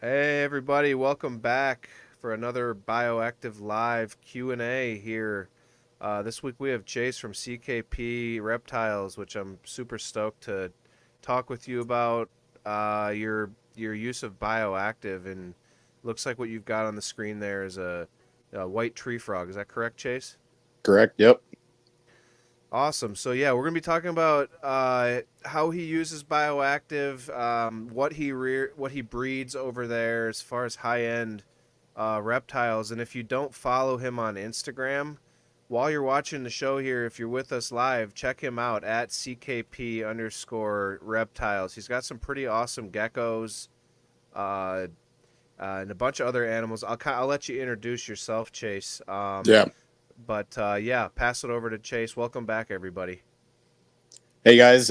Hey everybody, welcome back for another Bioactive Live Q&A here. This week we have Chase from CKP Reptiles, which I'm super stoked to talk with you about your use of Bioactive. And looks like what you've got on the screen there is a white tree frog. Is that correct, Chase? Correct. Yep. Awesome. So yeah, we're gonna be talking about how he uses bioactive, what he breeds over there as far as high end reptiles. And if you don't follow him on Instagram, while you're watching the show here, if you're with us live, check him out at CKP underscore reptiles. He's got some pretty awesome geckos uh, and a bunch of other animals. I'll let you introduce yourself, Chase. Yeah. Yeah, pass it over to Chase. Welcome back, everybody. Hey guys.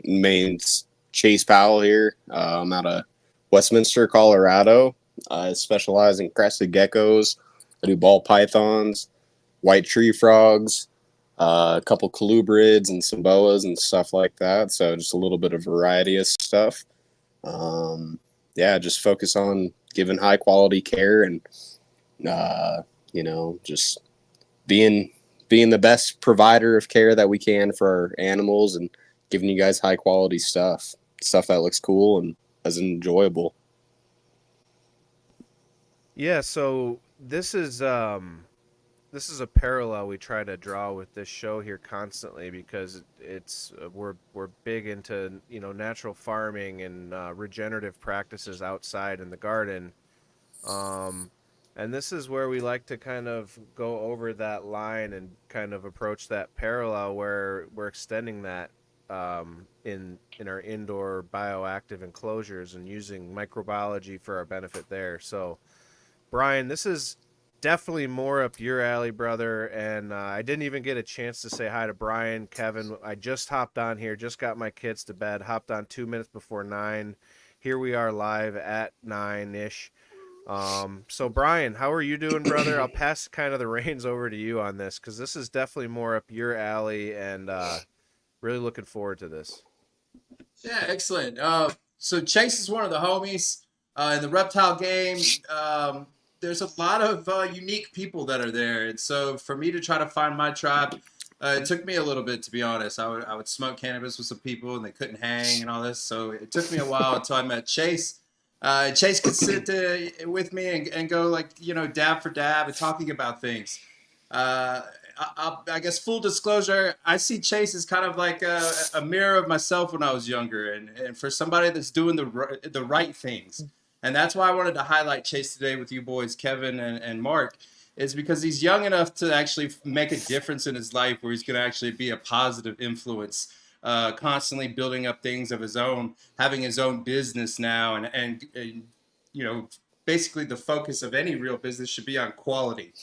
Name's Chase Powell here. I'm out of Westminster, Colorado. I specialize in crested geckos. I do ball pythons, white tree frogs, a couple colubrids and some boas and stuff like that. So just a little bit of variety of stuff. Yeah, just focus on giving high quality care and just being being the best provider of care that we can for our animals and giving you guys high quality stuff that looks cool and is enjoyable. Yeah, so this is a parallel we try to draw with this show here constantly because it's we're big into natural farming and regenerative practices outside in the garden, um, and this is where we like to kind of go over that line and kind of approach that parallel where we're extending that in our indoor bioactive enclosures and using microbiology for our benefit there. So Brian, this is definitely more up your alley, brother. And I didn't even get a chance to say hi to Brian, Kevin. I just hopped on here, just got my kids to bed, hopped on 2 minutes before 9. Here we are live at 9 ish. So, Brian, how are you doing, brother? I'll pass kind of the reins over to you on this because this is definitely more up your alley and really looking forward to this. Yeah, excellent. So Chase is one of the homies in the reptile game. There's a lot of unique people that are there, and so for me to try to find my tribe, it took me a little bit to be honest. I would smoke cannabis with some people, and they couldn't hang and all this, so it took me a while until I met Chase. Chase could sit with me and go like dab for dab and talking about things. Uh, I guess full disclosure, I see Chase as kind of like a mirror of myself when I was younger, and for somebody that's doing the right things, and that's why I wanted to highlight Chase today with you boys, Kevin and Mark, is because he's young enough to actually make a difference in his life, where he's going to actually be a positive influence, constantly building up things of his own, having his own business now, and you know, basically the focus of any real business should be on quality.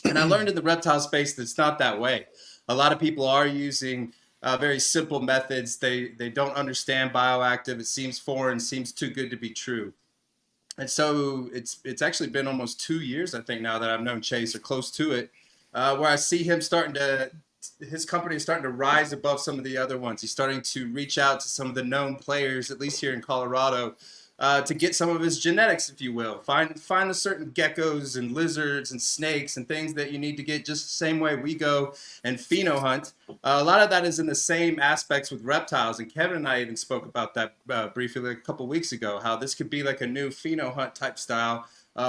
And I learned in the reptile space that it's not that way. A lot of people are using very simple methods. They don't understand bioactive. It seems foreign, seems too good to be true. And so it's actually been almost 2 years, I think, now that I've known Chase or close to it, where I see him starting to his company is starting to rise above some of the other ones. He's starting to reach out to some of the known players, at least here in Colorado, to get some of his genetics, if you will. Find the certain geckos and lizards and snakes and things that you need to get just the same way we go and pheno hunt. A lot of that is in the same aspects with reptiles, and Kevin and I even spoke about that briefly like a couple weeks ago. How this could be like a new pheno hunt type style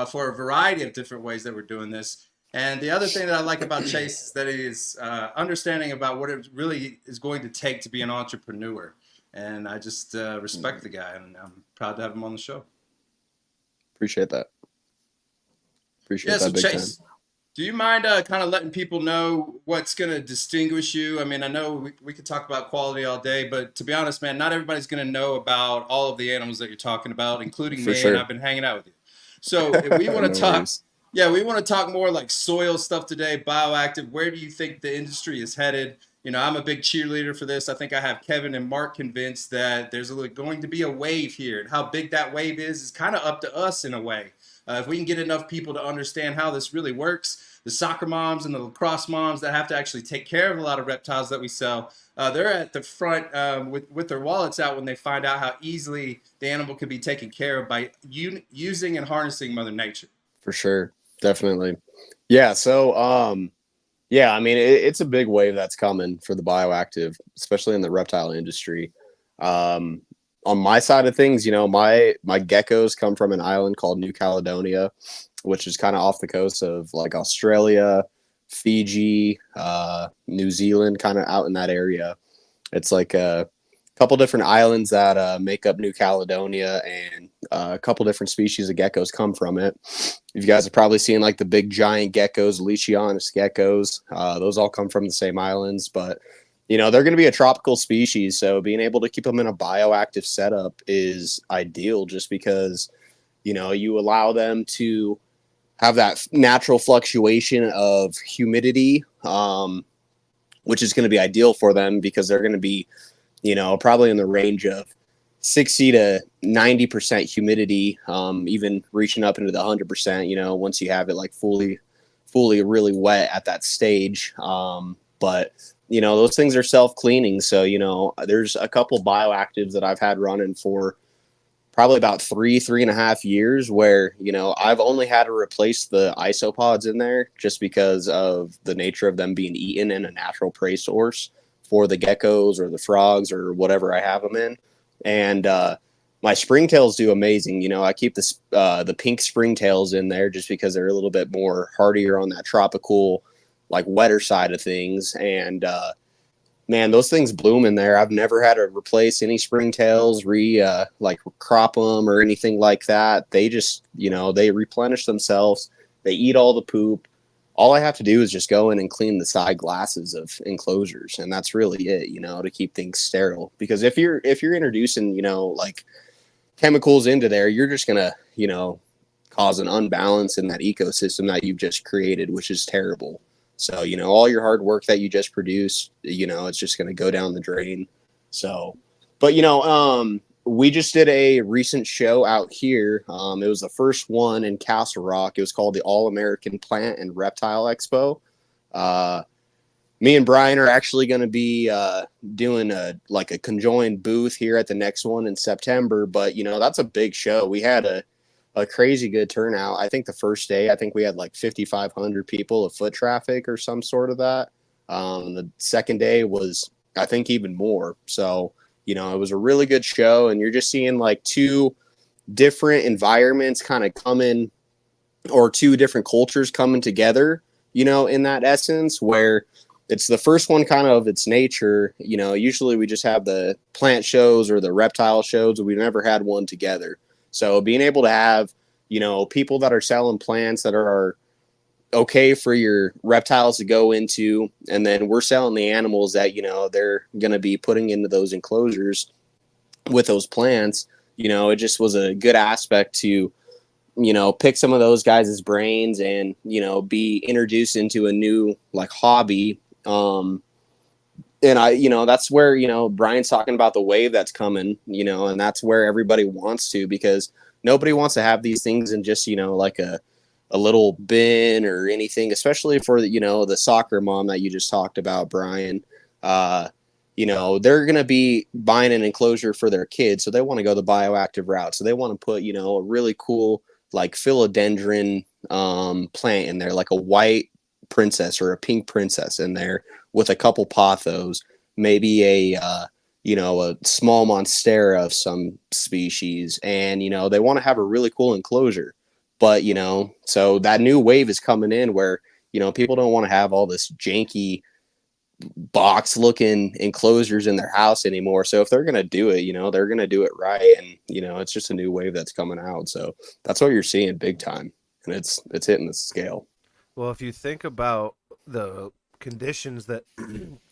for a variety of different ways that we're doing this. And the other thing that I like about Chase is that he is understanding about what it really is going to take to be an entrepreneur. And I just respect the guy, and I'm proud to have him on the show. Appreciate that. Yeah, Appreciate so that big time. Chase, do you mind kind of letting people know what's going to distinguish you? I mean, I know we could talk about quality all day, but to be honest, man, not everybody's going to know about all of the animals that you're talking about, including For me, and sure. I've been hanging out with you. So if we want to No talk, worries. yeah, we want to talk more like soil stuff today, bioactive. Where do you think the industry is headed? I'm a big cheerleader for this. I think I have Kevin and Mark convinced that there's going to be a wave here, and how big that wave is kind of up to us in a way. If we can get enough people to understand how this really works, the soccer moms and the lacrosse moms that have to actually take care of a lot of reptiles that we sell, they're at the front with their wallets out when they find out how easily the animal can be taken care of by using and harnessing Mother Nature. For sure. Definitely. Yeah. So, yeah, I mean, it's a big wave that's coming for the bioactive, especially in the reptile industry. Um, on my side of things, my geckos come from an island called New Caledonia, which is kind of off the coast of like Australia, Fiji, New Zealand, kind of out in that area. It's like a couple different islands that make up New Caledonia, and a couple different species of geckos come from it. You guys have probably seen like the big giant geckos, Leachianus geckos. Those all come from the same islands, but they're going to be a tropical species. So being able to keep them in a bioactive setup is ideal, just because you allow them to have that natural fluctuation of humidity, which is going to be ideal for them because they're going to be probably in the range of 60 to 90% humidity, even reaching up into the 100%, once you have it like fully really wet at that stage. But those things are self-cleaning. So, there's a couple bioactives that I've had running for probably about 3.5 years where, I've only had to replace the isopods in there just because of the nature of them being eaten in a natural prey source for the geckos or the frogs or whatever I have them in. And my springtails do amazing. I keep the pink springtails in there just because they're a little bit more hardier on that tropical, like wetter side of things. And man, those things bloom in there. I've never had to replace any springtails, like crop them or anything like that. They just, they replenish themselves. They eat all the poop. All I have to do is just go in and clean the side glasses of enclosures, and that's really it, to keep things sterile. Because if you're introducing, like chemicals into there, you're just gonna, cause an unbalance in that ecosystem that you've just created, which is terrible. So, all your hard work that you just produced, it's just gonna go down the drain. So, but we just did a recent show out here. It was the first one in Castle Rock. It was called the All American Plant and Reptile Expo. Me and Brian are actually going to be doing a conjoined booth here at the next one in September. But that's a big show. We had a crazy good turnout. I think the first day, I think we had like 5,500 people of foot traffic or some sort of that. The second day was, I think, even more. So, it was a really good show, and you're just seeing like two different environments kind of coming, or two different cultures coming together, in that essence, where it's the first one kind of its nature. Usually we just have the plant shows or the reptile shows, but we've never had one together. So being able to have, people that are selling plants that are okay for your reptiles to go into, and then we're selling the animals that they're going to be putting into those enclosures with those plants. It just was a good aspect to pick some of those guys' brains and be introduced into a new like hobby. And that's where Brian's talking about the wave that's coming, and that's where everybody wants to, because nobody wants to have these things in just like a little bin or anything, especially for the soccer mom that you just talked about, Brian. They're going to be buying an enclosure for their kids, so they want to go the bioactive route. So they want to put a really cool like philodendron plant in there, like a white princess or a pink princess in there with a couple pothos, maybe a small monstera of some species, and they want to have a really cool enclosure. But so that new wave is coming in where people don't want to have all this janky box looking enclosures in their house anymore. So if they're going to do it, they're going to do it right. And, it's just a new wave that's coming out. So that's what you're seeing big time. And it's hitting the scale. Well, if you think about the conditions that,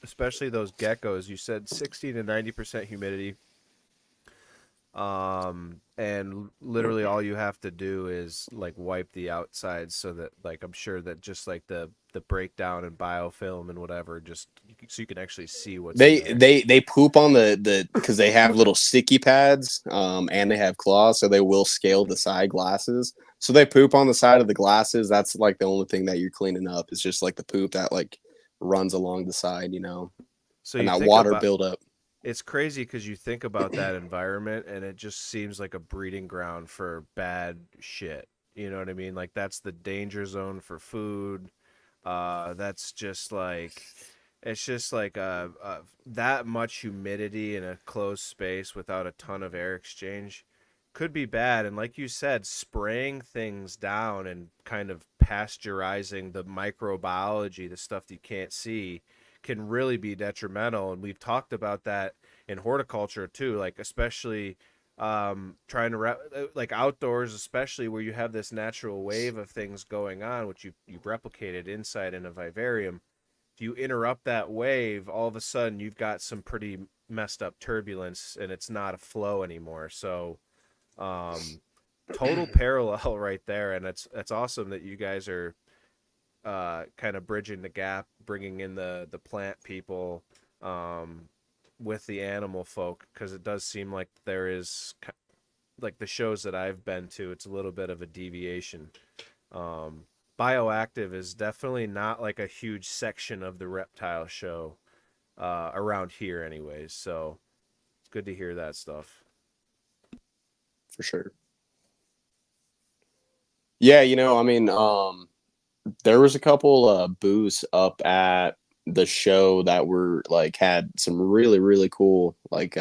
especially those geckos, you said 60 to 90% humidity. And literally all you have to do is like wipe the outside, so that like I'm sure that just like the breakdown and biofilm and whatever, just so you can actually see what's in there. They poop on the because they have little sticky pads, and they have claws, so they will scale the side glasses. So they poop on the side of the glasses. That's like the only thing that you're cleaning up is just like the poop that like runs along the side. So and you that think water about buildup. it's crazy because you think about that environment and it just seems like a breeding ground for bad shit. You know what I mean? Like that's the danger zone for food. That's just like it's just like that much humidity in a closed space without a ton of air exchange could be bad. And like you said, spraying things down and kind of pasteurizing the microbiology, the stuff that you can't see, can really be detrimental. And we've talked about that in horticulture too, like especially trying to like outdoors, especially where you have this natural wave of things going on, which you've replicated inside in a vivarium. If you interrupt that wave, all of a sudden you've got some pretty messed up turbulence and it's not a flow anymore. So total parallel right there, and it's awesome that you guys are kind of bridging the gap, bringing in the plant people with the animal folk, because it does seem like there is, like the shows that I've been to, it's a little bit of a deviation. Bioactive is definitely not like a huge section of the reptile show around here anyways, so it's good to hear that stuff. For sure. Yeah, I mean, there was a couple booths up at the show that were like had some really really cool like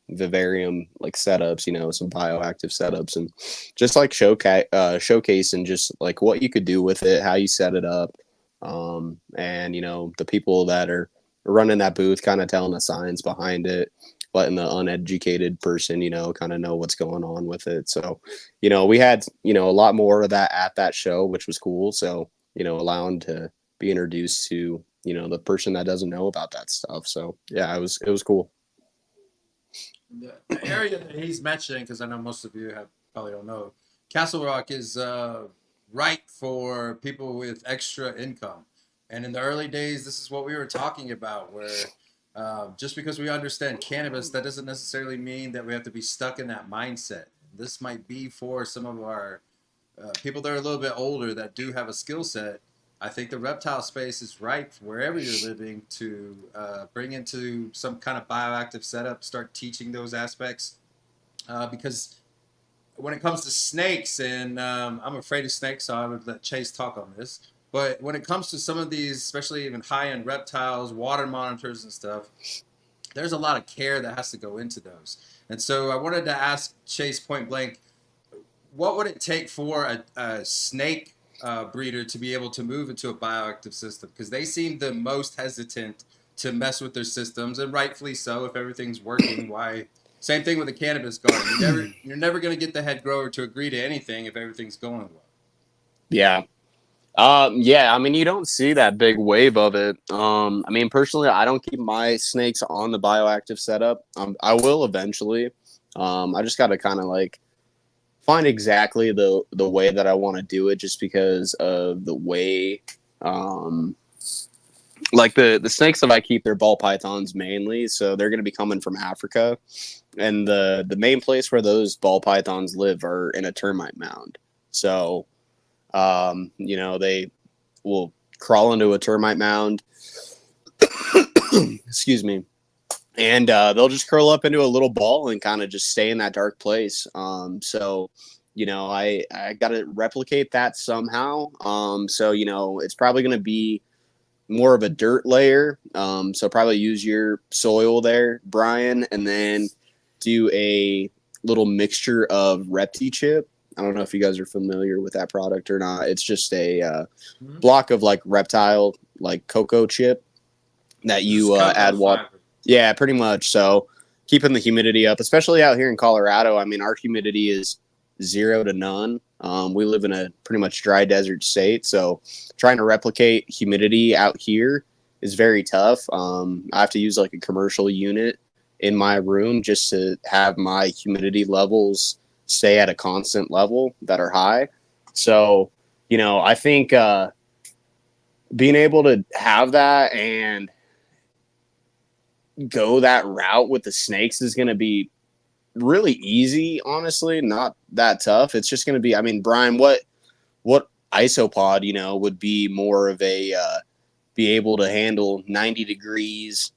vivarium like setups, some bioactive setups, and just like showcasing just like what you could do with it, how you set it up, and the people that are running that booth kind of telling the science behind it, letting the uneducated person kind of know what's going on with it. So we had a lot more of that at that show, which was cool. So allowing to be introduced to, the person that doesn't know about that stuff. So yeah, it was cool. The area that he's mentioning, because I know most of you probably don't know, Castle Rock is right for people with extra income. And in the early days, this is what we were talking about, where just because we understand cannabis, that doesn't necessarily mean that we have to be stuck in that mindset. This might be for some of our people that are a little bit older that do have a skill set. I think the reptile space is right wherever you're living to bring into some kind of bioactive setup, start teaching those aspects. Because when it comes to snakes, and I'm afraid of snakes, so I would let Chase talk on this. But when it comes to some of these, especially even high-end reptiles, water monitors and stuff, there's a lot of care that has to go into those. And so I wanted to ask Chase point blank, what would it take for a snake breeder to be able to move into a bioactive system? Because they seem the most hesitant to mess with their systems, and rightfully so. If everything's working, why? Same thing with the cannabis garden. You're never going to get the head grower to agree to anything if everything's going well. Yeah. Yeah, I mean, you don't see that big wave of it. I mean, personally, I don't keep my snakes on the bioactive setup. I will eventually. I just got to kind of like find exactly the way that I want to do it, just because of the way, like the snakes that I keep, they're ball pythons mainly, so they're going to be coming from Africa, and the main place where those ball pythons live are in a termite mound. So, they will crawl into a termite mound. Excuse me. And they'll just curl up into a little ball and kind of just stay in that dark place. So, I got to replicate that somehow. So, it's probably going to be more of a dirt layer. So probably use your soil there, Brian, and then do a little mixture of Repti chip. I don't know if you guys are familiar with that product or not. It's just a block of like reptile, like cocoa chip that you add water. Yeah, pretty much. So keeping the humidity up, especially out here in Colorado. I mean, our humidity is 0 to none. We live in a pretty much dry desert state, so trying to replicate humidity out here is very tough. I have to use like a commercial unit in my room just to have my humidity levels stay at a constant level that are high. So, I think being able to have that and go that route with the snakes is going to be really easy, honestly, not that tough. It's just going to be, I mean, Brian, what isopod, would be more of a be able to handle 90 degrees,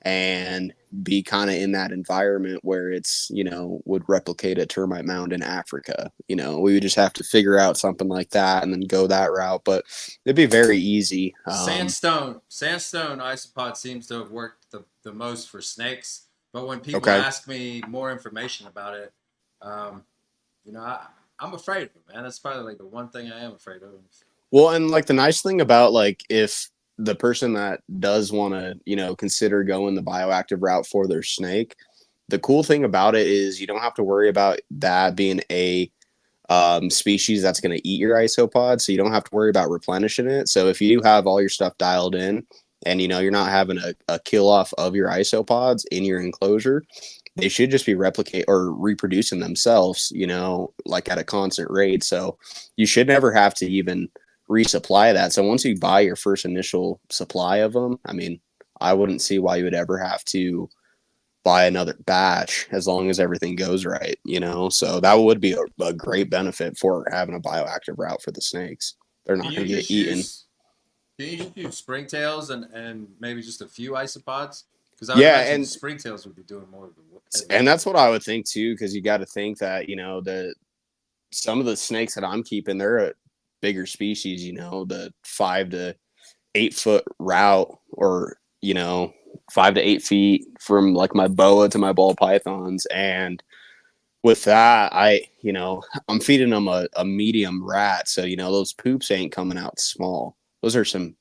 and be kind of in that environment where it's, you know, would replicate a termite mound in Africa. You know, we would just have to figure out something like that and then go that route, but it'd be very easy. Sandstone isopod seems to have worked the most for snakes. But when people Okay. ask me more information about it, um, you know, I'm afraid of it, man. That's probably like the one thing I am afraid of. Well, and like the nice thing about like if the person that does want to, you know, consider going the bioactive route for their snake, the cool thing about it is you don't have to worry about that being a species that's going to eat your isopod. So you don't have to worry about replenishing it. So if you do have all your stuff dialed in and, you know, you're not having a kill off of your isopods in your enclosure, they should just be replicate or reproducing themselves, you know, like at a constant rate. So you should never have to even resupply that. So once you buy your first initial supply of them, I mean, I wouldn't see why you would ever have to buy another batch as long as everything goes right, you know? So that would be a great benefit for having a bioactive route for the snakes. They're Can not you going to get just eaten. use Can you just use springtails and maybe just a few isopods? Because I would Yeah, imagine springtails would be doing more of the heavy and lifting. that's what I would think too, because you got to think that, you know, some of the snakes that I'm keeping, they're a bigger species, you know, the 5 to 8 foot route, or, you know, 5 to 8 feet from like my boa to my ball pythons. And with that, you know, I'm feeding them a medium rat. So, you know, those poops ain't coming out small. Those are some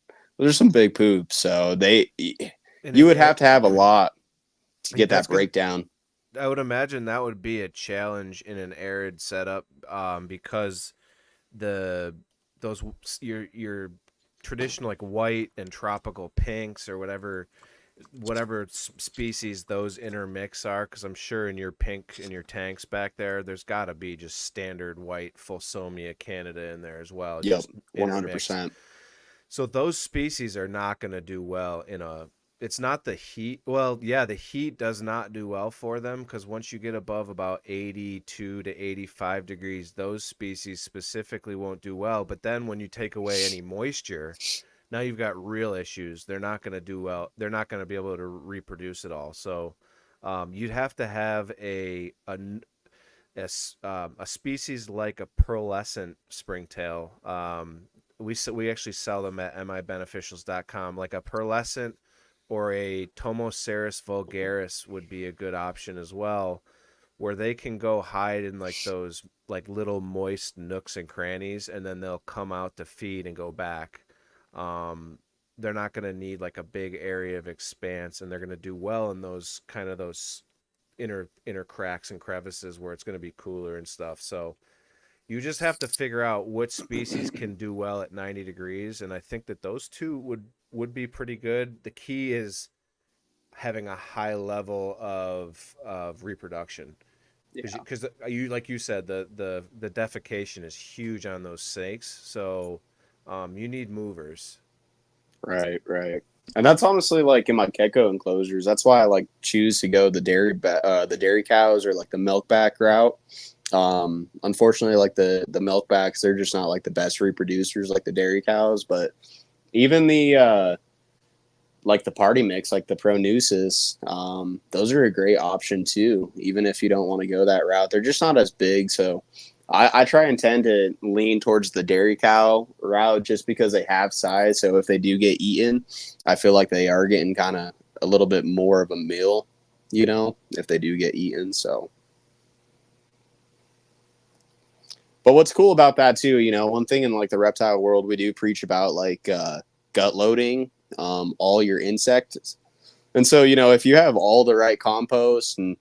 big poops. So And you an would air, have to have a lot to get that's that good. breakdown. I would imagine that would be a challenge in an arid setup, because the those your traditional like white and tropical pinks or whatever species those intermix are, because I'm sure in your pink in your tanks back there's got to be just standard white Fulsomia Canada in there as well, Yep, just intermixed. 100%. So those species are not going to do well in a. It's not the heat. Well, yeah, the heat does not do well for them, because once you get above about 82 to 85 degrees, those species specifically won't do well. But then when you take away any moisture, now you've got real issues. They're not going to do well. They're not going to be able to reproduce at all. So you'd have to have a species like a pearlescent springtail. We actually sell them at mibeneficials.com. Like a pearlescent or a Tomoceras vulgaris would be a good option as well, where they can go hide in like those like little moist nooks and crannies, and then they'll come out to feed and go back. Um, they're not going to need like a big area of expanse, and they're going to do well in those kind of those inner cracks and crevices where it's going to be cooler and stuff. So you just have to figure out which species can do well at 90 degrees, and I think that those two would be pretty good. The key is having a high level of reproduction, Yeah. because you like you said the defecation is huge on those snakes. So you need movers. Right, right. And that's honestly like in my gecko enclosures. That's why I like choose to go the dairy cows or like the milkback route. Unfortunately, like the milkbacks, they're just not like the best reproducers like the dairy cows. But even the like the party mix, like the Pronusis, those are a great option too. Even if you don't want to go that route, they're just not as big. So I try and tend to lean towards the dairy cow route just because they have size. So if they do get eaten, I feel like they are getting kind of a little bit more of a meal, you know, if they do get eaten. So, but what's cool about that too, you know, one thing in like the reptile world, we do preach about like gut loading all your insects. And so, you know, if you have all the right compost and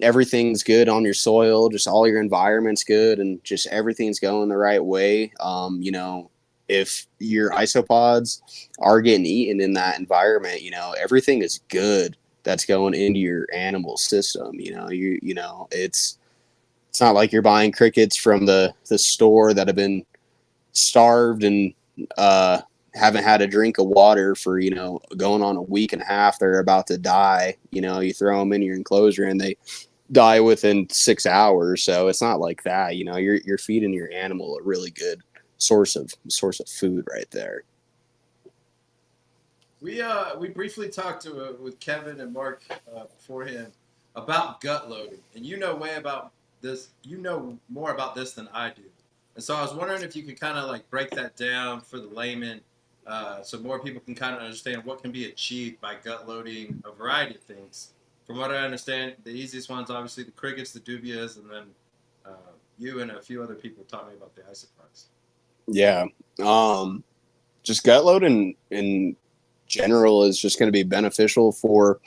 everything's good on your soil, just all your environment's good and just everything's going the right way, you know, if your isopods are getting eaten in that environment, you know, everything is good that's going into your animal system. You know, it's not like you're buying crickets from the store that have been starved and uh, haven't had a drink of water for, you know, going on a week and a half. They're about to die. You know, you throw them in your enclosure and they die within 6 hours. So it's not like that. You know, you're feeding your animal a really good source of food right there. We briefly talked with Kevin and Mark beforehand about gut loading, and you know way about this. You know more about this than I do, and so I was wondering if you could kind of like break that down for the layman, so more people can kind of understand what can be achieved by gut loading a variety of things. From what I understand, the easiest ones obviously the crickets, the dubias, and then uh, you and a few other people taught me about the isopods. Yeah. Just gut load in general is just going to be beneficial for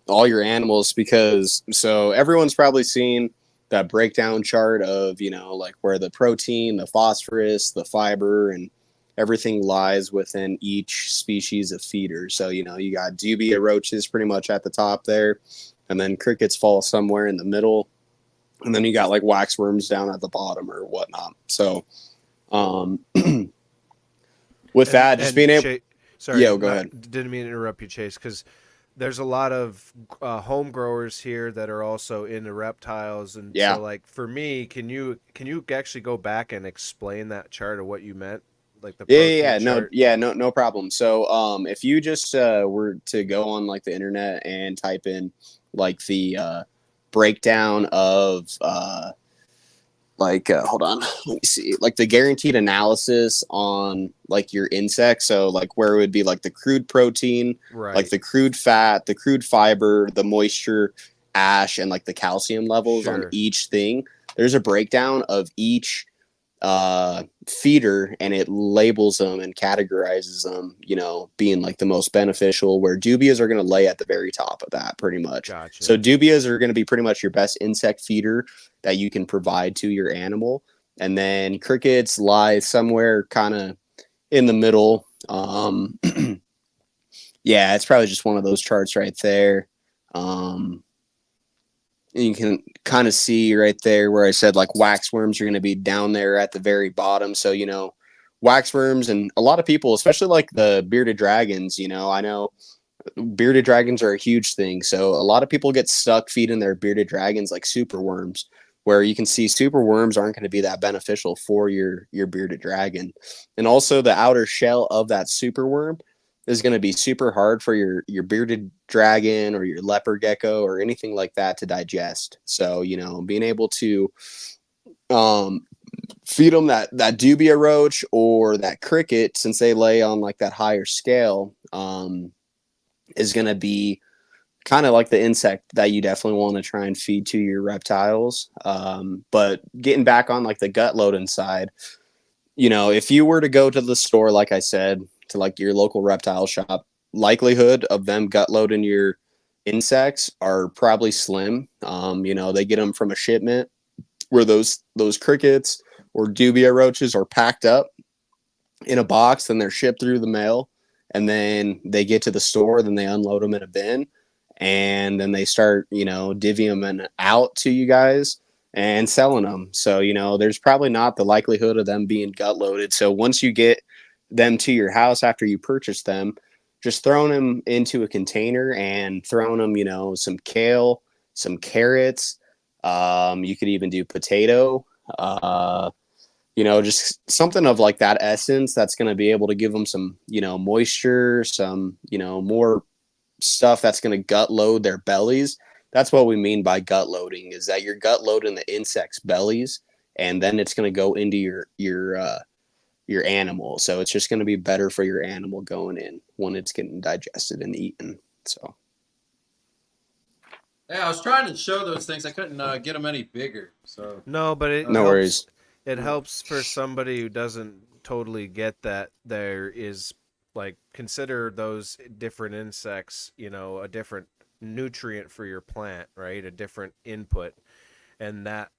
all your animals because so everyone's probably seen that breakdown chart of, like where the protein, the phosphorus, the fiber, and everything lies within each species of feeder. So, you got dubia roaches pretty much at the top there, and then crickets fall somewhere in the middle, and then you got like waxworms down at the bottom or whatnot. So, um, with that, just being able, Sorry, yeah, go ahead. didn't mean to interrupt you, Chase, because there's a lot of home growers here that are also into reptiles, and Yeah. so like for me, can you actually go back and explain that chart of what you meant, like the protein chart? No problem. So, if you just were to go on like the internet and type in like the breakdown of hold on, let me see, like the guaranteed analysis on like your insects. So, like where it would be like the crude protein, like Right. the crude fat, the crude fiber, the moisture, ash, and like the calcium levels on Sure. each thing. There's a breakdown of each feeder, and it labels them and categorizes them, being like the most beneficial, where dubias are going to lay at the very top of that pretty much. So Gotcha. dubias are going to be pretty much your best insect feeder that you can provide to your animal. And then crickets lie somewhere kind of in the middle. Yeah, it's probably just one of those charts right there. Um, you can kind of see right there where I said like waxworms are going to be down there at the very bottom. So, waxworms and a lot of people, especially like the bearded dragons, I know bearded dragons are a huge thing. So a lot of people get stuck feeding their bearded dragons like super worms, where you can see super worms aren't going to be that beneficial for your bearded dragon. And also the outer shell of that super worm is going to be super hard for your bearded dragon or your leopard gecko or anything like that to digest. So, being able to um feed them that dubia roach or that cricket, since they lay on like that higher scale, is going to be kind of like the insect that you definitely want to try and feed to your reptiles. But getting back on like the gut loading side, if you were to go to the store, like I said, to like your local reptile shop, likelihood of them gut loading your insects are probably slim. They get them from a shipment where those crickets or dubia roaches are packed up in a box, then they're shipped through the mail, and then they get to the store, then they unload them in a bin, and then they start, divvying them out to you guys and selling them. So, there's probably not the likelihood of them being gut loaded. So once you get them to your house after you purchase them, just throwing them into a container and throwing them, some kale, some carrots. You could even do potato. Just something of like that essence that's going to be able to give them some, moisture, some, more stuff that's going to gut load their bellies. That's what we mean by gut loading, is that you're gut loading the insects' bellies, and then it's going to go into your animal. So it's just going to be better for your animal going in when it's getting digested and eaten. So Yeah, I was trying to show those things. I couldn't get them any bigger. So, No, but it no uh, helps. worries. It helps for somebody who doesn't totally get that there is, like, consider those different insects, a different nutrient for your plant, right? A different input, and that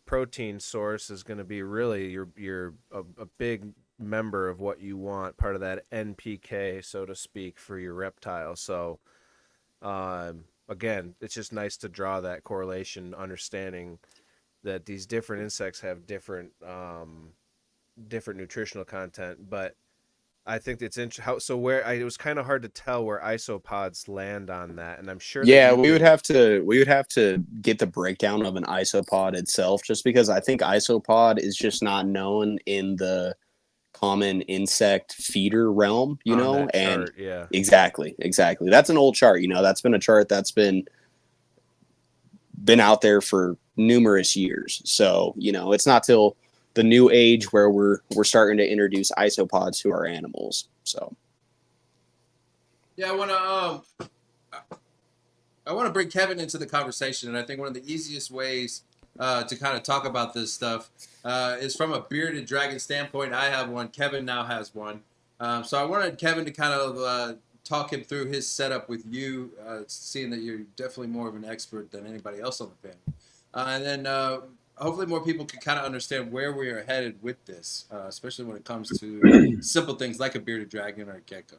protein source is going to be really your a big member of what you want, part of that NPK, so to speak, for your reptile. So, again, it's just nice to draw that correlation, understanding that these different insects have different nutritional content. But I think it's how so where it was kind of hard to tell where isopods land on that, and I'm sure that Yeah, you we would could. have to get the breakdown of an isopod itself, just because I think isopod is just not known in the common insect feeder realm, you On know, that and chart, yeah. exactly. That's an old chart, you know, that's been a chart that's been out there for numerous years. So, you know, it's not till the new age where we're starting to introduce isopods to our animals. So, Yeah, I want to bring Kevin into the conversation, and I think one of the easiest ways to kind of talk about this stuff is from a bearded dragon standpoint. I have one. Kevin now has one. So I wanted Kevin to kind of talk him through his setup with you, seeing that you're definitely more of an expert than anybody else on the panel. And then hopefully more people can kind of understand where we are headed with this, especially when it comes to simple things like a bearded dragon or a gecko.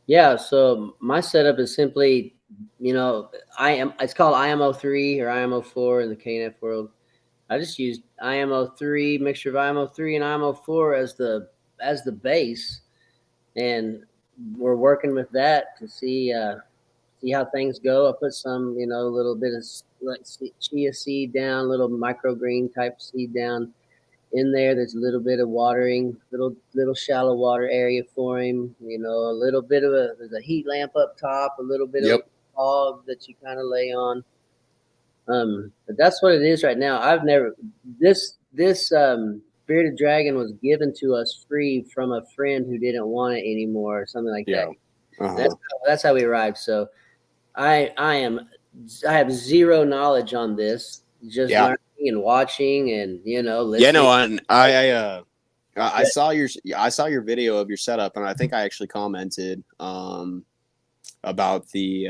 Yeah, so my setup is simply, it's called IMO3 or IMO4 in the KNF world. I just used IMO3, mixture of IMO3 and IMO4 as the base, and we're working with that to see how things go. I put some, little bit of like chia seed down, little microgreen type seed down in there. There's a little bit of watering, little shallow water area for him. A little bit of there's a heat lamp up top, a little bit of fog that you kind of lay on. But that's what it is right now. I've never this bearded dragon was given to us free from a friend who didn't want it anymore or something like that. That's how we arrived. So I have zero knowledge on this. Just learning and watching and listening. Yeah, no, and I saw your video of your setup, and I think I actually commented about the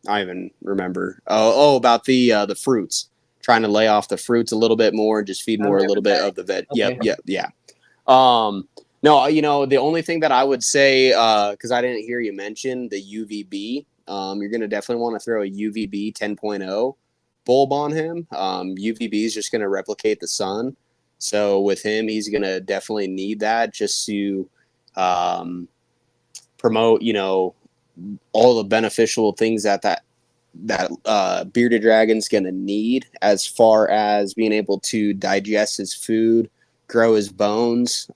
I even remember about the fruits, trying to lay off the fruits a little bit more and just feed more a little bit of the veg. Okay. Yeah. No, you know, the only thing that I would say, because I didn't hear you mention the UVB, you're going to definitely want to throw a UVB 10.0 bulb on him. UVB is just going to replicate the sun. So with him, he's going to definitely need that just to promote, you know, all the beneficial things that bearded dragon's going to need as far as being able to digest his food, grow his bones,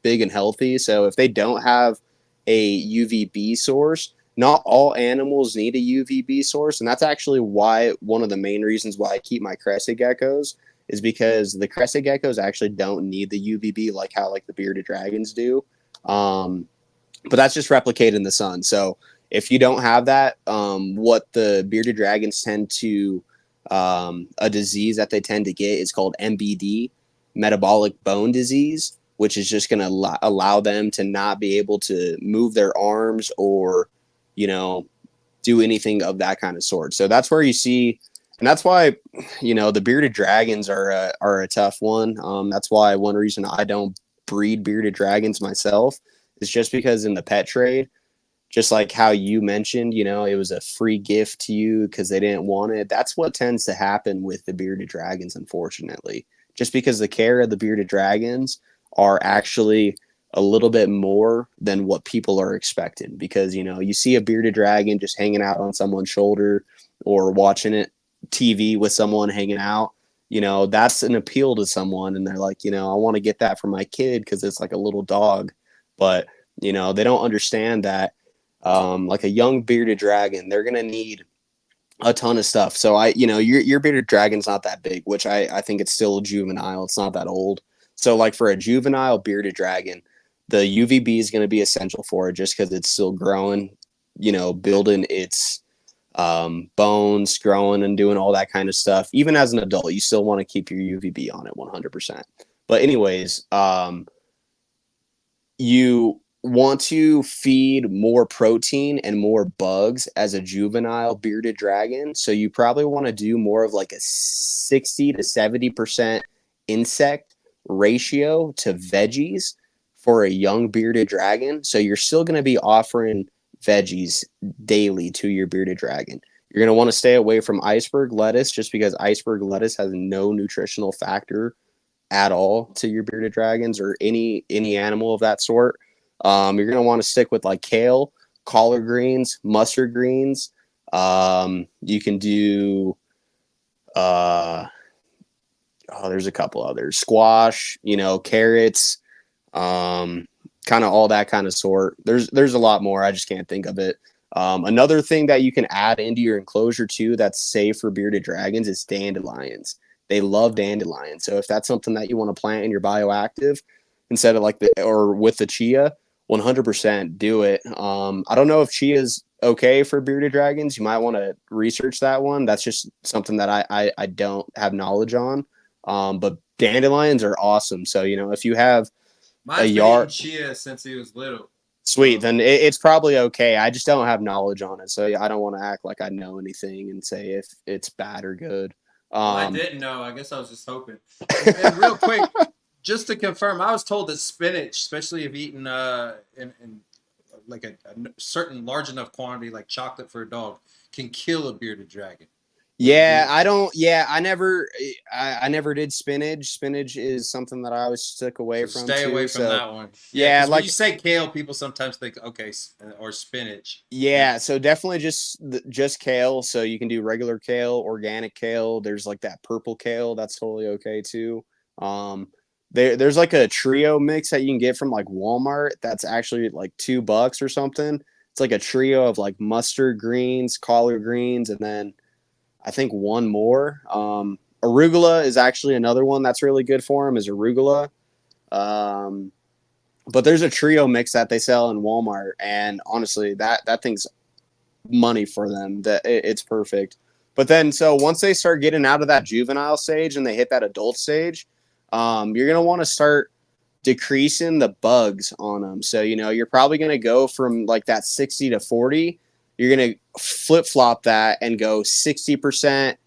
big and healthy. So if they don't have a UVB source, not all animals need a UVB source. And that's actually why one of the main reasons why I keep my crested geckos is because the crested geckos actually don't need the UVB like how like the bearded dragons do. But that's just replicated in the sun. So if you don't have that, what the bearded dragons tend to, a disease that they tend to get is called MBD, metabolic bone disease, which is just going to allow them to not be able to move their arms or, you know, do anything of that kind of sort. So that's where you see, and that's why, you know, the bearded dragons are a tough one. That's why one reason I don't breed bearded dragons myself is just because in the pet trade, just like how you mentioned, you know, it was a free gift to you because they didn't want it. That's what tends to happen with the bearded dragons, unfortunately. Just because the care of the bearded dragons are actually a little bit more than what people are expecting. Because, you know, you see a bearded dragon just hanging out on someone's shoulder or watching it TV with someone hanging out, you know, that's an appeal to someone. And they're like, you know, I want to get that for my kid because it's like a little dog. But, you know, they don't understand that like a young bearded dragon, they're going to need a ton of stuff. So you know, your bearded dragon's not that big, which I think it's still juvenile. It's not that old. So like for a juvenile bearded dragon, the UVB is going to be essential for it just because it's still growing, you know, building its bones, growing and doing all that kind of stuff. Even as an adult, you still want to keep your UVB on it 100%. But anyways, you want to feed more protein and more bugs as a juvenile bearded dragon. So you probably want to do more of like a 60 to 70% insect ratio to veggies for a young bearded dragon. So you're still going to be offering veggies daily to your bearded dragon. You're going to want to stay away from iceberg lettuce just because iceberg lettuce has no nutritional factor at all to your bearded dragons or any animal of that sort. You're going to want to stick with like kale, collard greens, mustard greens. You can do there's a couple others, squash, carrots, kind of all that kind of sort. There's a lot more. I just can't think of it. Another thing that you can add into your enclosure too that's safe for bearded dragons is dandelions. They love dandelions. So if that's something that you want to plant in your bioactive instead of or with the chia, 100% do it. I don't know if chia is okay for bearded dragons. You might want to research that one. That's just something that I don't have knowledge on. But dandelions are awesome. So, if you have Mine's been eating chia since he was little. sweet, then it's probably okay. I just don't have knowledge on it. So I don't want to act like I know anything and say if it's bad or good. I didn't know. I guess I was just hoping. And real quick, just to confirm, I was told that spinach, especially if eaten in like a certain large enough quantity, like chocolate for a dog, can kill a bearded dragon. Yeah, I never did spinach. Spinach is something that I always stuck away from. Stay away from that one. Yeah, when you say kale, people sometimes think okay, or spinach. Yeah, so definitely just kale. So you can do regular kale, organic kale. There's like that purple kale. That's totally okay too. There's like a trio mix that you can get from like Walmart. That's actually like $2 or something. It's like a trio of like mustard greens, collard greens, and then I think one more. Arugula is actually another one that's really good for them. Is arugula. But there's a trio mix that they sell in Walmart, and honestly, that thing's money for them. It's perfect. But then, so once they start getting out of that juvenile stage and they hit that adult stage, you're gonna want to start decreasing the bugs on them. So you're probably gonna go from like that 60 to 40. You're gonna flip flop that and go 60%.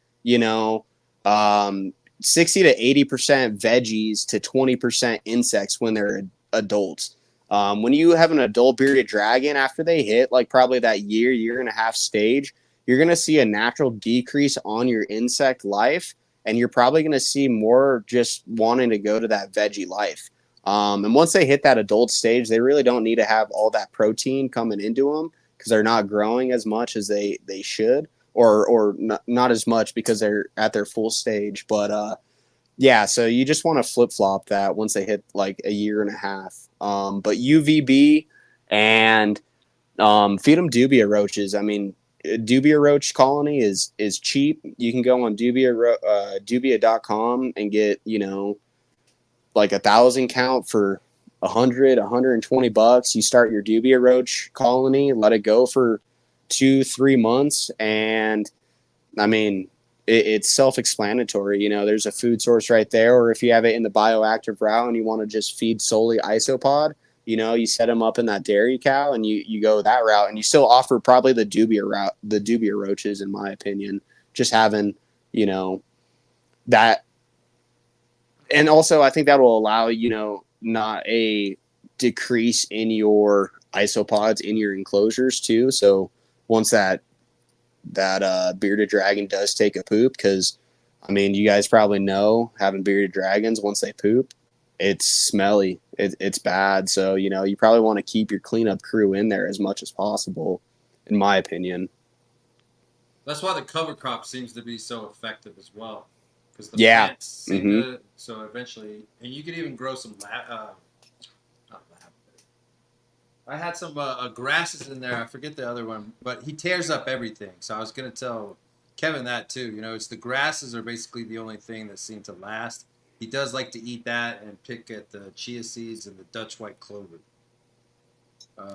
60 to 80% veggies to 20% insects when they're adults. When you have an adult bearded dragon, after they hit like probably that year and a half stage, you're going to see a natural decrease on your insect life, and you're probably going to see more just wanting to go to that veggie life. And once they hit that adult stage, they really don't need to have all that protein coming into them because they're not growing as much as they should, or not as much because they're at their full stage. But yeah, so you just want to flip flop that once they hit like a year and a half. But UVB and feed them dubia roaches. I mean, dubia roach colony is cheap. You can go on dubia.com and get like 1,000 count for $120. You start your dubia roach colony, let it go for 2-3 months, and I mean, it's self-explanatory. There's a food source right there, or if you have it in the bioactive route and you want to just feed solely isopod, you set them up in that dairy cow and you go that route, and you still offer probably the dubia route, the dubia roaches, in my opinion, just having that. And also I think that will allow not a decrease in your isopods in your enclosures too. So once that bearded dragon does take a poop, because I mean, you guys probably know, having bearded dragons, once they poop, it's smelly, it's bad. So you probably want to keep your cleanup crew in there as much as possible, in my opinion. That's why the cover crop seems to be so effective as well, because the plants seem to, so eventually, and you could even grow some I had some grasses in there. I forget the other one, but he tears up everything. So I was going to tell Kevin that too. It's the grasses are basically the only thing that seem to last. He does like to eat that and pick at the chia seeds and the Dutch white clover.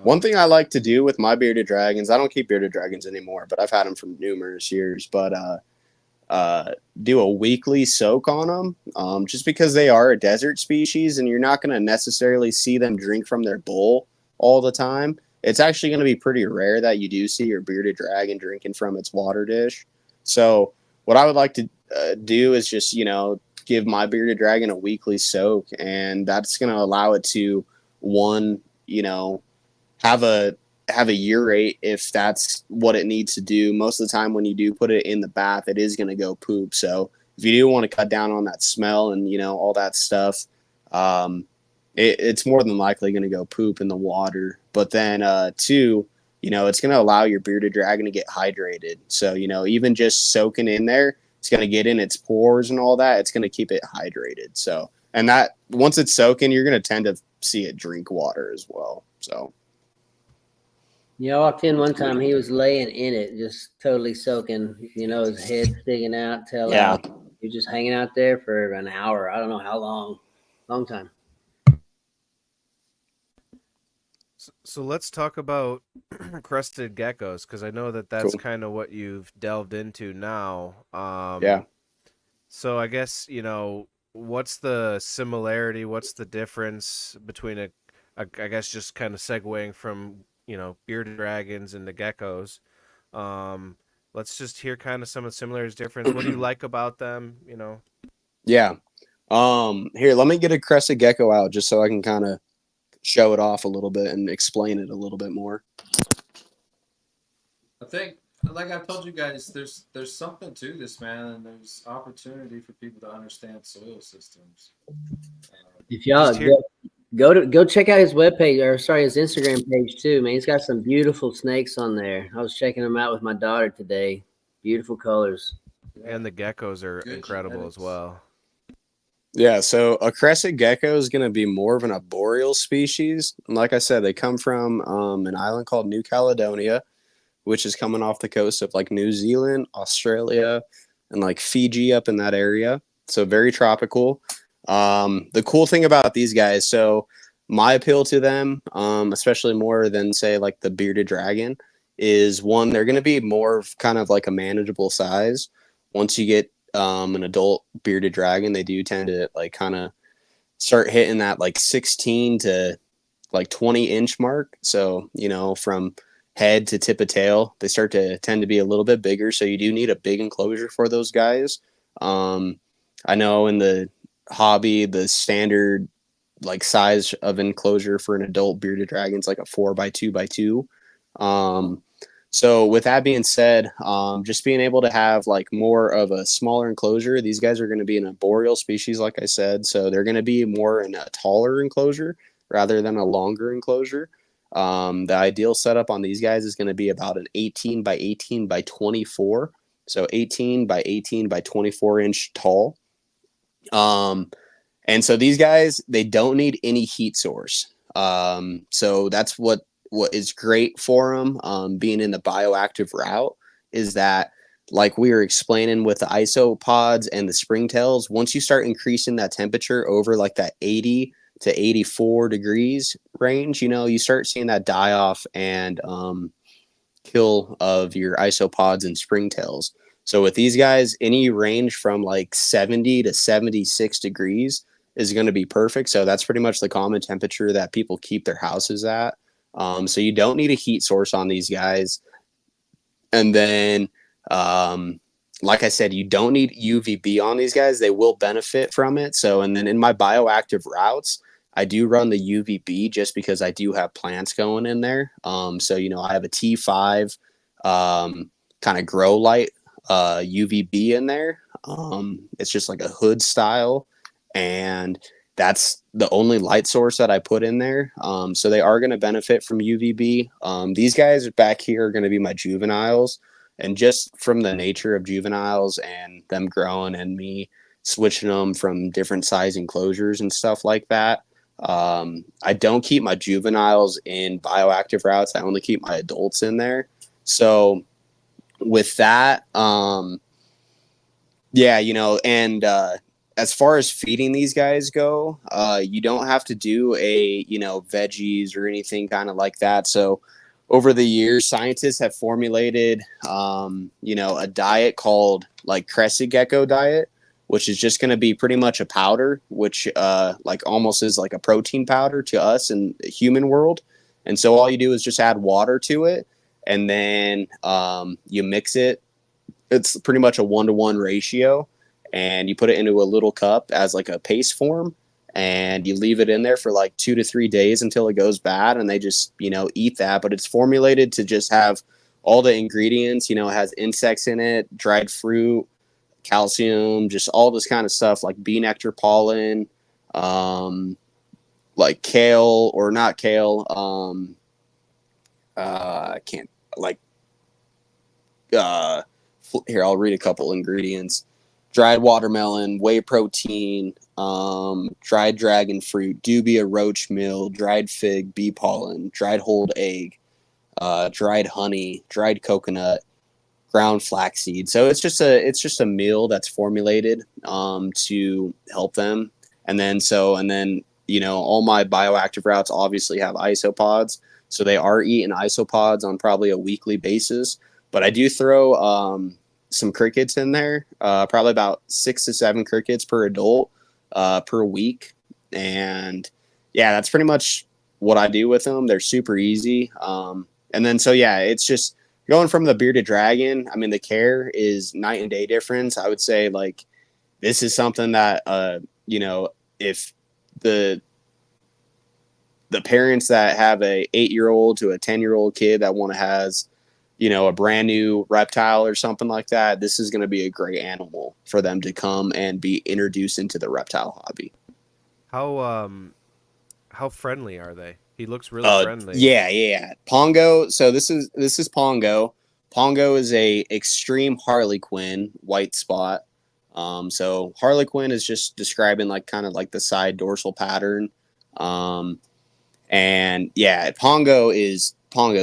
One thing I like to do with my bearded dragons, I don't keep bearded dragons anymore, but I've had them for numerous years, but do a weekly soak on them, just because they are a desert species and you're not going to necessarily see them drink from their bowl all the time. It's actually going to be pretty rare that you do see your bearded dragon drinking from its water dish. So what I would like to do is just, give my bearded dragon a weekly soak, and that's going to allow it to, one, have a urate if that's what it needs to do. Most of the time when you do put it in the bath, it is going to go poop. So if you do want to cut down on that smell and, all that stuff, it's more than likely going to go poop in the water. But then, two, it's going to allow your bearded dragon to get hydrated. So, even just soaking in there it's going to get in its pores and all that. It's going to keep it hydrated. So, and that once it's soaking, you're going to tend to see it drink water as well. So, Yeah, I walked in one time. He was laying in it, just totally soaking. You know, his head sticking out, tail yeah. out. He was just hanging out there for an hour. I don't know how long. Long time. So let's talk about crested geckos because I know that that's Cool. kind of what you've delved into now. Yeah. So I guess, what's the similarity? What's the difference between I guess just kind of segueing from, bearded dragons and the geckos. Um, let's just hear kind of some of the similarities, difference. What do you like about them? Yeah. Here, let me get a crested gecko out just so I can kind of show it off a little bit and explain it a little bit more. I think, like I told you guys, there's something to this, man, and there's opportunity for people to understand soil systems. If y'all go check out his webpage, or sorry, his Instagram page too, man. He's got some beautiful snakes on there. I was checking them out with my daughter today. Beautiful colors. Yeah, And the geckos are good incredible as genetics. well. Yeah, so a crested gecko is going to be more of an arboreal species. And like I said, they come from an island called New Caledonia, which is coming off the coast of like New Zealand, Australia, and like Fiji up in that area. So very tropical. The cool thing about these guys, so my appeal to them, especially more than say like the bearded dragon, is one, they're going to be more of kind of like a manageable size. Once you get an adult bearded dragon, they do tend to like kind of start hitting that like 16 to like 20-inch mark. So, from head to tip of tail, they start to tend to be a little bit bigger. So you do need a big enclosure for those guys. I know in the hobby, the standard like size of enclosure for an adult bearded dragon is like a 4x2x2. So with that being said, just being able to have like more of a smaller enclosure, these guys are going to be an arboreal species, like I said. So they're going to be more in a taller enclosure rather than a longer enclosure. The ideal setup on these guys is going to be about an 18 by 18 by 24. So 18 by 18 by 24 inch tall. And so these guys, they don't need any heat source. So that's what is great for them, being in the bioactive route, is that, like we were explaining with the isopods and the springtails, once you start increasing that temperature over like that 80 to 84 degrees range, you start seeing that die off and kill of your isopods and springtails. So with these guys, any range from like 70 to 76 degrees is going to be perfect. So that's pretty much the common temperature that people keep their houses at. So you don't need a heat source on these guys. And then, like I said, you don't need UVB on these guys. They will benefit from it. So, and then in my bioactive routes, I do run the UVB just because I do have plants going in there. So, I have a T5 kind of grow light UVB in there. It's just like a hood style, and that's the only light source that I put in there. So they are going to benefit from UVB. These guys back here are going to be my juveniles, and just from the nature of juveniles and them growing and me switching them from different size enclosures and stuff like that, I don't keep my juveniles in bioactive routes. I only keep my adults in there. So with that, yeah, and as far as feeding these guys go, you don't have to do a, veggies or anything kind of like that. So over the years, scientists have formulated, a diet called like Crested Gecko diet, which is just going to be pretty much a powder, which like almost is like a protein powder to us in the human world. And so all you do is just add water to it, and then you mix it. It's pretty much a 1-to-1 ratio, and you put it into a little cup as like a paste form, and you leave it in there for like 2 to 3 days until it goes bad, and they just, eat that. But it's formulated to just have all the ingredients, it has insects in it, dried fruit, calcium, just all this kind of stuff, like bee nectar, pollen, like kale, or not kale, I can't, like, here, I'll read a couple ingredients. dried watermelon, whey protein, dried dragon fruit, dubia roach meal, dried fig, bee pollen, dried whole egg, dried honey, dried coconut, ground flaxseed. So it's just a meal that's formulated to help them. And then all my bioactive routes obviously have isopods. So they are eating isopods on probably a weekly basis. But I do throw some crickets in there, probably about 6 to 7 crickets per adult per week. And yeah, that's pretty much what I do with them. They're super easy. It's just going from the bearded dragon. I mean, the care is night and day difference. I would say like this is something that if the parents that have a 8-year-old to a 10-year-old kid that has a brand new reptile or something like that, this is going to be a great animal for them to come and be introduced into the reptile hobby. How friendly are they? He looks really friendly. Yeah. Pongo. So this is Pongo. Pongo is a extreme Harlequin white spot. So Harlequin is just describing like kind of like the side dorsal pattern. And yeah, Pongo's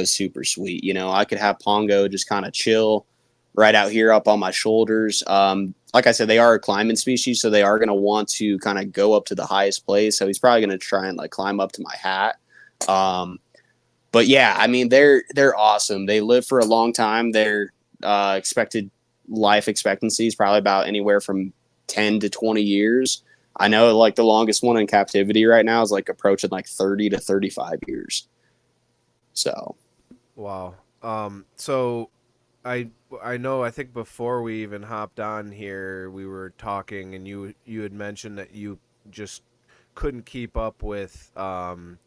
super sweet. I could have Pongo just kind of chill right out here up on my shoulders. Like I said, they are a climbing species, so they are going to want to kind of go up to the highest place. So he's probably going to try and like climb up to my hat. But yeah, I mean, they're awesome. They live for a long time. Their expected life expectancy is probably about anywhere from 10 to 20 years. I know like the longest one in captivity right now is like approaching like 30 to 35 years. So. Wow. So I know, I think before we even hopped on here, we were talking and you had mentioned that you just couldn't keep up with, the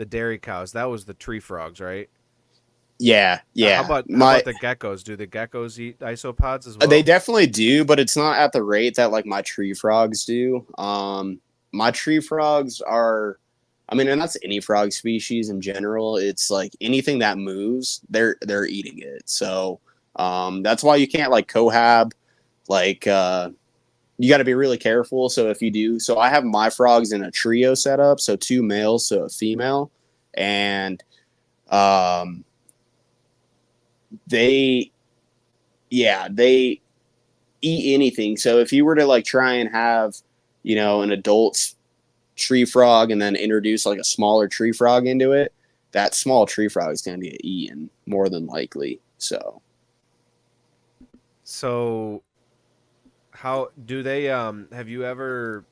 dairy cows. That was the tree frogs, right? Yeah. How about the geckos? Do the geckos eat isopods as well? They definitely do, but it's not at the rate that like my tree frogs do. My tree frogs are, I mean, and that's any frog species in general. It's like anything that moves, they're eating it. So that's why you can't like cohab. Like you got to be really careful. So if you do, so I have my frogs in a trio setup. So 2 males, so a female, and they eat anything. So if you were to like try and have, an adult tree frog and then introduce like a smaller tree frog into it, that small tree frog is going to get eaten more than likely. So how do they, have you ever,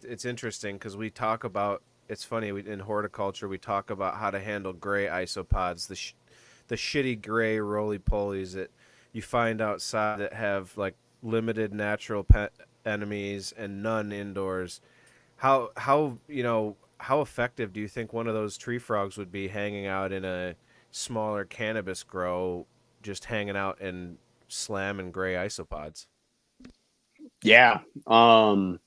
it's interesting because we talk about, it's funny, in horticulture, we talk about how to handle gray isopods, the shitty gray roly-polies that you find outside that have like limited natural pet enemies and none indoors. How effective do you think one of those tree frogs would be hanging out in a smaller cannabis grow, just hanging out and slamming gray isopods? yeah, I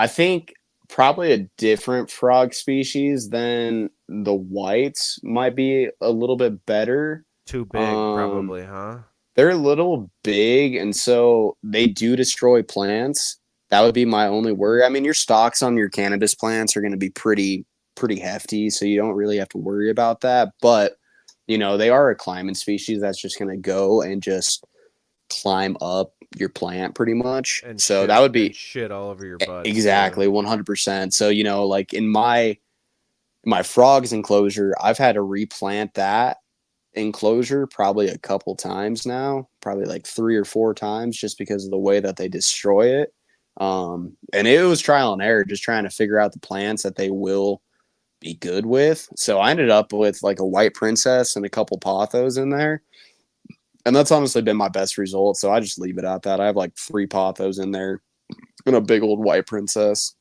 think probably a different frog species than the whites might be a little bit better. Too big, probably, huh? They're a little big, and so they do destroy plants. That would be my only worry. I mean, your stocks on your cannabis plants are going to be pretty hefty, so you don't really have to worry about that. But they are a climbing species that's just going to go and just climb up your plant pretty much. And so that would be shit all over your butt. Exactly, 100%. So like in my frogs enclosure, I've had to replant that enclosure probably a couple times now, probably like 3 or 4 times, just because of the way that they destroy it. And it was trial and error, just trying to figure out the plants that they will be good with. So I ended up with like a white princess and a couple pothos in there, and that's honestly been my best result. So I just leave it at that. I have like 3 pothos in there and a big old white princess,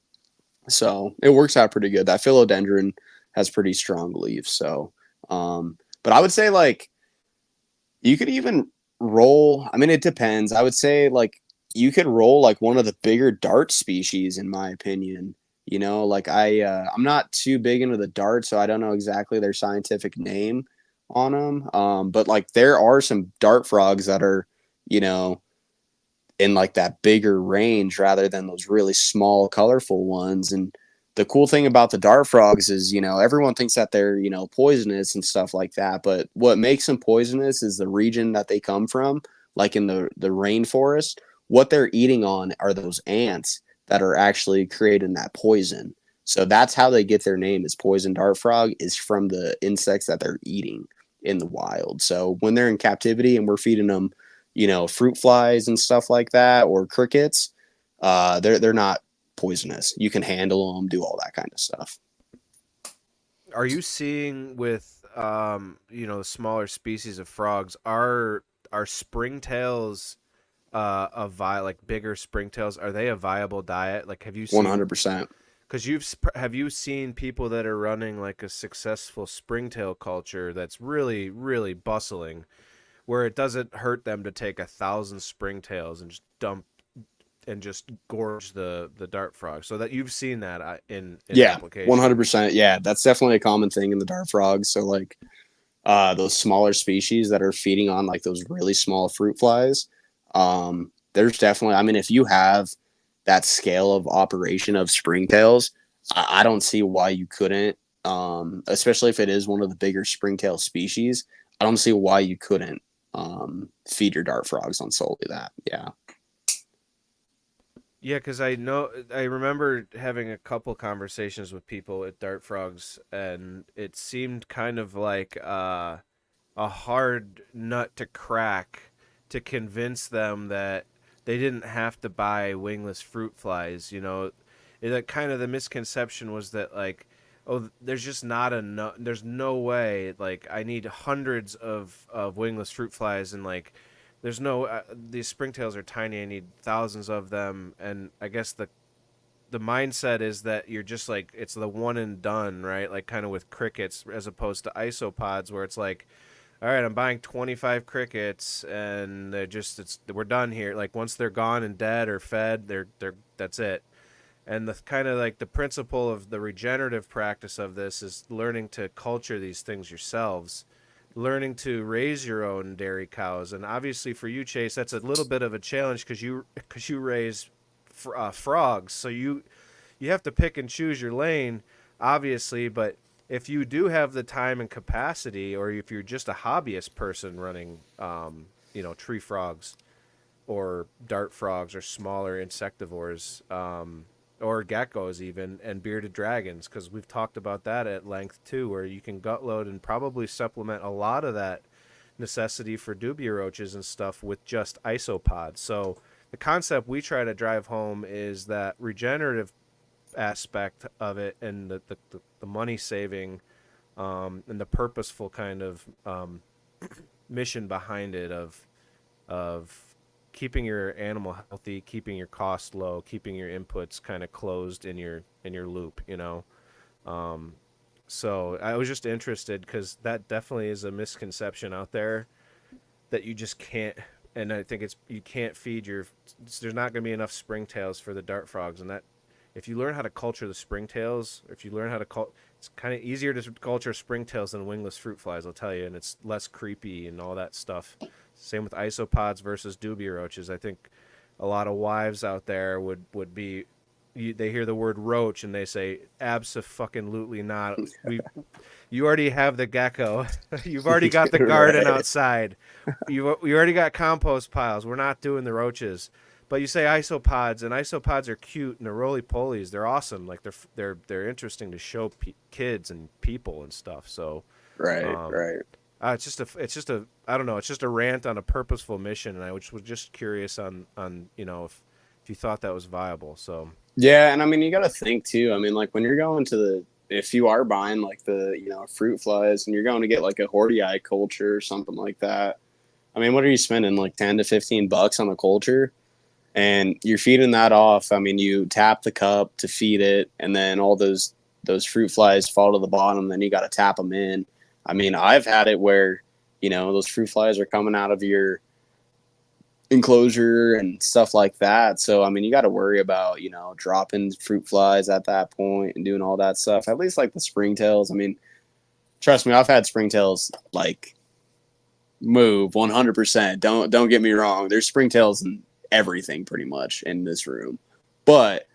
so it works out pretty good. That philodendron has pretty strong leaves. So but I would say like you could even roll, I mean, it depends. I would say like you could roll like one of the bigger dart species, in my opinion. Like I'm not too big into the dart, so I don't know exactly their scientific name. on them. But like there are some dart frogs that are, you know, in like that bigger range rather than those really small, colorful ones. And the cool thing about the dart frogs is, you know, everyone thinks that they're, you know, poisonous and stuff like that. But what makes them poisonous is the region that they come from, like in the rainforest. What they're eating on are those ants that are actually creating that poison. So that's how they get their name is poison dart frog, is from the insects that they're eating in the wild. So when they're in captivity and we're feeding them, you know, fruit flies and stuff like that, or crickets, they're not poisonous. You can handle them, do all that kind of stuff. Are you seeing with you know, the smaller species of frogs, are springtails like bigger springtails, are they a viable diet? Like, have you seen, 100%. because have you seen people that are running like a successful springtail culture that's really, really bustling, where it doesn't hurt them to take 1,000 springtails and just dump and just gorge the dart frog, so that you've seen that in Yeah, application? 100%. Yeah, that's definitely a common thing in the dart frogs. So like those smaller species that are feeding on like those really small fruit flies, there's definitely, I mean, if you have that scale of operation of springtails, I don't see why you couldn't, especially if it is one of the bigger springtail species. I don't see why you couldn't feed your dart frogs on solely that. Yeah. Yeah, because I remember having a couple conversations with people at Dart Frogs, and it seemed kind of like a hard nut to crack to convince them that they didn't have to buy wingless fruit flies. You know, that kind of the misconception was that like, oh, there's just not enough. There's no way. Like, I need hundreds of wingless fruit flies, and like, there's no these springtails are tiny. I need thousands of them, and I guess the mindset is that you're just like, it's the one and done, right? Like kind of with crickets, as opposed to isopods, where it's like, all right, I'm buying 25 crickets, and we're done here. Like once they're gone and dead or fed, they're that's it. And the kind of like the principle of the regenerative practice of this is learning to culture these things yourselves, learning to raise your own dairy cows. And obviously for you, Chase, that's a little bit of a challenge because you raise frogs, so you have to pick and choose your lane, obviously. But if you do have the time and capacity, or if you're just a hobbyist person running, you know, tree frogs or dart frogs or smaller insectivores, or geckos even, and bearded dragons, because we've talked about that at length too, where you can gut load and probably supplement a lot of that necessity for dubia roaches and stuff with just isopods. So the concept we try to drive home is that regenerative aspect of it, and the money saving, and the purposeful kind of mission behind it of keeping your animal healthy, keeping your costs low, keeping your inputs kind of closed in your loop, you know. So I was just interested because that definitely is a misconception out there, that you just can't. And I think you can't feed there's not going to be enough springtails for the dart frogs, and that if you learn how to culture the springtails, if you learn how to it's kind of easier to culture springtails than wingless fruit flies, I'll tell you, and it's less creepy and all that stuff. Same with isopods versus dubia roaches. I think a lot of wives out there would be, they hear the word roach and they say, abso-fucking-lutely not. You already have the gecko. You've already got the garden Right. outside. You already got compost piles. We're not doing the roaches. But you say isopods, and isopods are cute, and they're roly-polies. They're awesome. Like they're interesting to show kids and people and stuff. So, Right. um, Right. it's just a I don't know. It's just a rant on a purposeful mission, and I was just curious on you know, if you thought that was viable. So Yeah, and I mean, you got to think too. I mean, like when you're going to if you are buying like the, you know, fruit flies and you're going to get like a Hortii culture or something like that, I mean, what are you spending, like 10 to 15 bucks on the culture? And you're feeding that off. I mean, you tap the cup to feed it, and then all those fruit flies fall to the bottom. Then you got to tap them in. I mean, I've had it where, you know, those fruit flies are coming out of your enclosure and stuff like that. So I mean, you got to worry about, you know, dropping fruit flies at that point and doing all that stuff. At least like the springtails. I mean, trust me, I've had springtails like move 100%. Don't get me wrong. There's springtails in everything pretty much in this room. But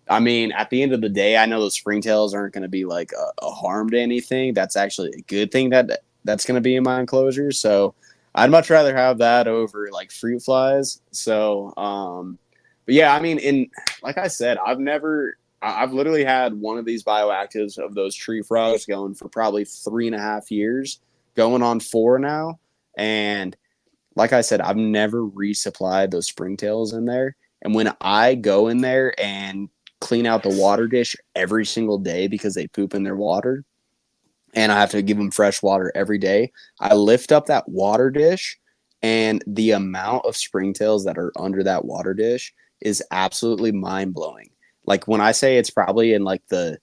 I mean, at the end of the day, I know those springtails aren't going to be like a harm to anything. That's actually a good thing that's going to be in my enclosure. So I'd much rather have that over like fruit flies. So, but yeah, I mean, like I said, I've literally had one of these bioactives of those tree frogs going for probably 3.5 years, going on 4 now. And like I said, I've never resupplied those springtails in there. And when I go in there and clean out the water dish every single day because they poop in their water, and I have to give them fresh water every day, I lift up that water dish, and the amount of springtails that are under that water dish is absolutely mind-blowing. Like when I say it's probably in like the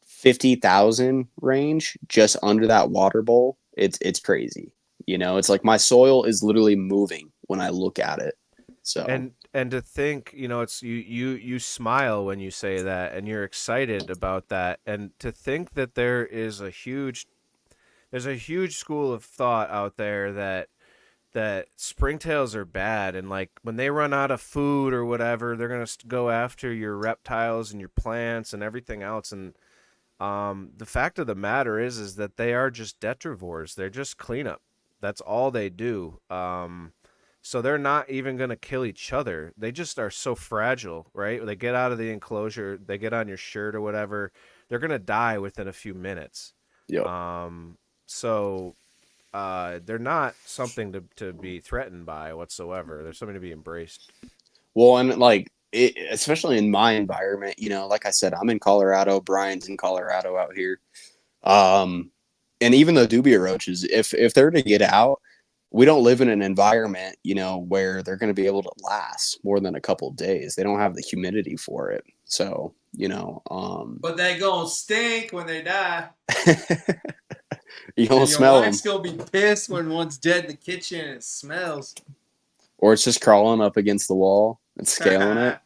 50,000 range just under that water bowl, it's crazy. You know, it's like my soil is literally moving when I look at it. So And to think, you know, it's you smile when you say that, and you're excited about that, and to think that there's a huge school of thought out there that springtails are bad, and like when they run out of food or whatever, they're gonna go after your reptiles and your plants and everything else. And the fact of the matter is that they are just detrivores. They're just cleanup. That's all they do. So they're not even going to kill each other. They just are so fragile, right? They get out of the enclosure, they get on your shirt or whatever. They're going to die within a few minutes. yep. So they're not something to be threatened by whatsoever. They're something to be embraced. Well, and like especially in my environment, you know, like I said, I'm in Colorado. Brian's in Colorado out here. And even the dubia roaches, if they're to get out, we don't live in an environment, you know, where they're going to be able to last more than a couple of days. They don't have the humidity for it. So, you know, But they gonna stink when they die. you don't And smell your them, wife's gonna be pissed when one's dead in the kitchen and it smells. or it's just crawling up against the wall and scaling it.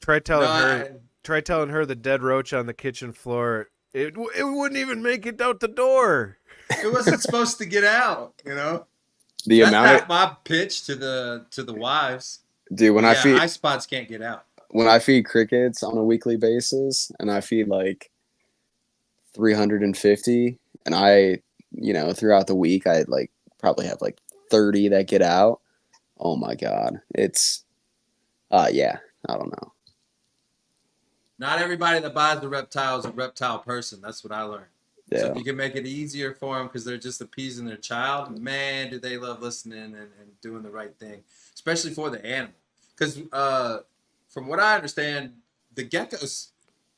Try telling her. I- Try telling her the dead roach on the kitchen floor. It wouldn't even make it out the door. It wasn't supposed to get out, you know. The That's amount not my pitch to the wives. dude, when Yeah, I ice spots can't get out. feed crickets on a weekly basis, and I feed like 350, and I, you know, throughout the week, I like probably have like 30 that get out. Oh my God. It's, yeah, I don't know. Not everybody that buys the reptile is a reptile person. That's what I learned. So Yeah. if you can make it easier for them because they're just appeasing their child, man, do they love listening and doing the right thing, especially for the animal. Because from what I understand, the geckos,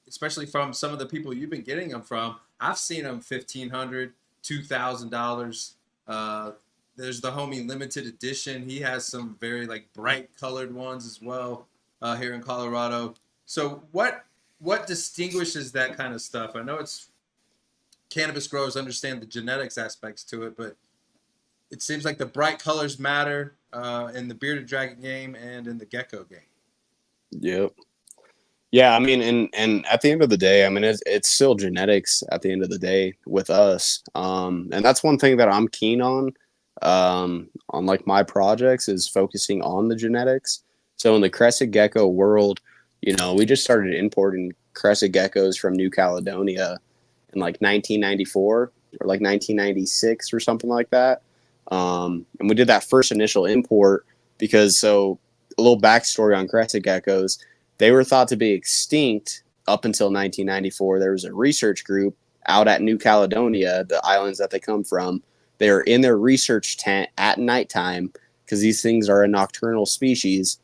especially from some of the people you've been getting them from, I've seen them $1,500, $2,000. There's the homie limited edition. He has some very like bright colored ones as well here in Colorado. So what distinguishes that kind of stuff? I know it's cannabis growers understand the genetics aspects to it, but it seems like the bright colors matter in the bearded dragon game and in the gecko game. Yep. Yeah, I mean, and at the end of the day, I mean, it's still genetics at the end of the day with us. And that's one thing that I'm keen on like my projects is focusing on the genetics. So in the Crested Gecko world, you know, we just started importing Crested Geckos from New Caledonia in like 1994 or like 1996 or something like that. And we did that first initial import because, so a little backstory on Crested Geckos, they were thought to be extinct up until 1994. There was a research group out at New Caledonia, the islands that they come from. They were in their research tent at nighttime because these things are a nocturnal species.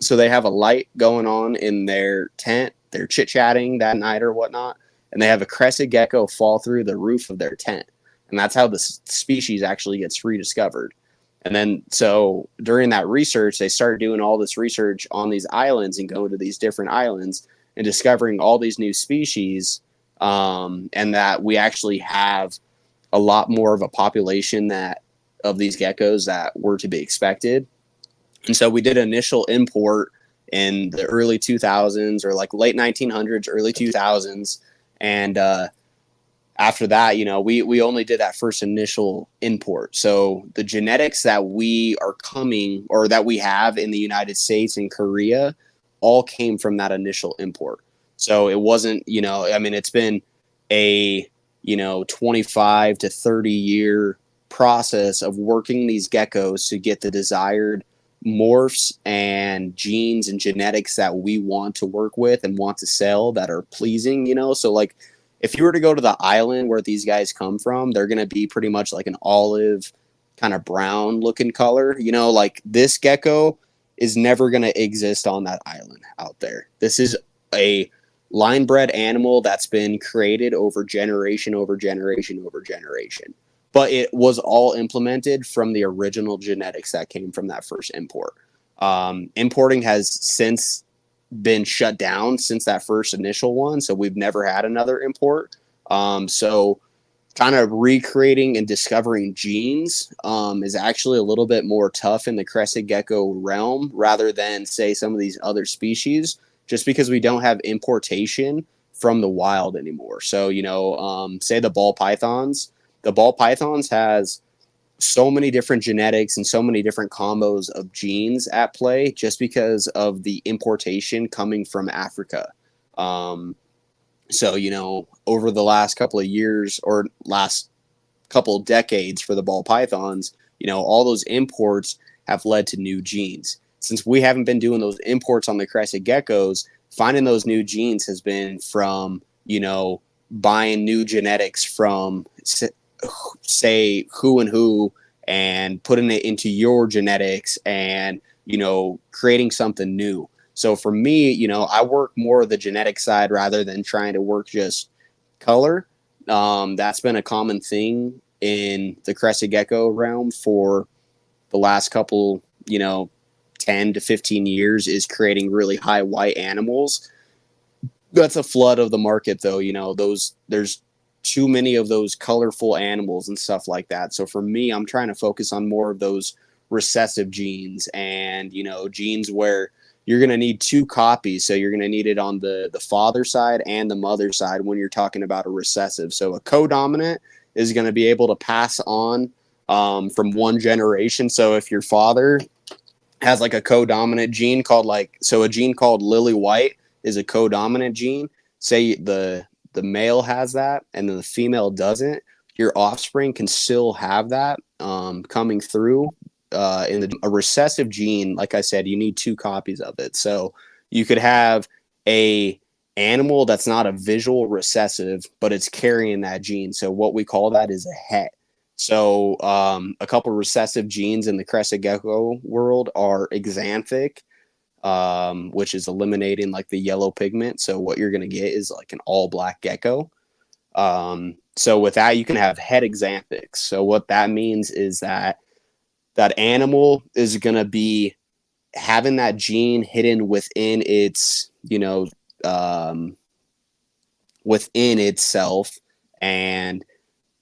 So they have a light going on in their tent. They're chit-chatting that night or whatnot. And they have a crested gecko fall through the roof of their tent. And that's how the species actually gets rediscovered. And then, so during that research, they started doing all this research on these islands and going to these different islands and discovering all these new species. And that we actually have a lot more of a population of these geckos that were to be expected. And so we did initial import in the early 2000s or like late 1900s, early 2000s. And after that, we only did that first initial import. So the genetics that we are coming or that we have in the United States and Korea all came from that initial import. So it wasn't, it's been a, 25 to 30 year process of working these geckos to get the desired morphs and genes and genetics that we want to work with and want to sell that are pleasing, so like if you were to go to the island where these guys come from, they're going to be pretty much like an olive kind of brown looking color, like this gecko is never going to exist on that island out there. This is a line bred animal that's been created over generation over generation over generation, but it was all implemented from the original genetics that came from that first import. Importing has since been shut down since that first initial one, so we've never had another import. So kind of recreating and discovering genes is actually a little bit more tough in the crested gecko realm rather than say some of these other species, just because we don't have importation from the wild anymore. So say the ball pythons has so many different genetics and so many different combos of genes at play just because of the importation coming from Africa. So, over the last couple of years or last couple of decades for the ball pythons, all those imports have led to new genes. Since we haven't been doing those imports on the crested geckos, finding those new genes has been from, buying new genetics from say who and putting it into your genetics and creating something new. So for me, I work more of the genetic side rather than trying to work just color. That's been a common thing in the crested gecko realm for the last couple 10 to 15 years, is creating really high white animals. That's a flood of the market though. There's too many of those colorful animals and stuff like that. So for me, I'm trying to focus on more of those recessive genes and, genes where you're going to need two copies. So you're going to need it on the father side and the mother side when you're talking about a recessive. So a co-dominant is going to be able to pass on from one generation. So if your father has like a co-dominant gene a gene called lily white is a co-dominant gene. Say the male has that and then the female doesn't, your offspring can still have that coming through in a recessive gene. Like I said, you need two copies of it. So you could have a animal that's not a visual recessive, but it's carrying that gene. So what we call that is a het. So a couple recessive genes in the crested gecko world are exanthic, which is eliminating like the yellow pigment. So what you're going to get is like an all black gecko. So with that, you can have het exanthics. So what that means is that animal is going to be having that gene hidden within its, within itself. And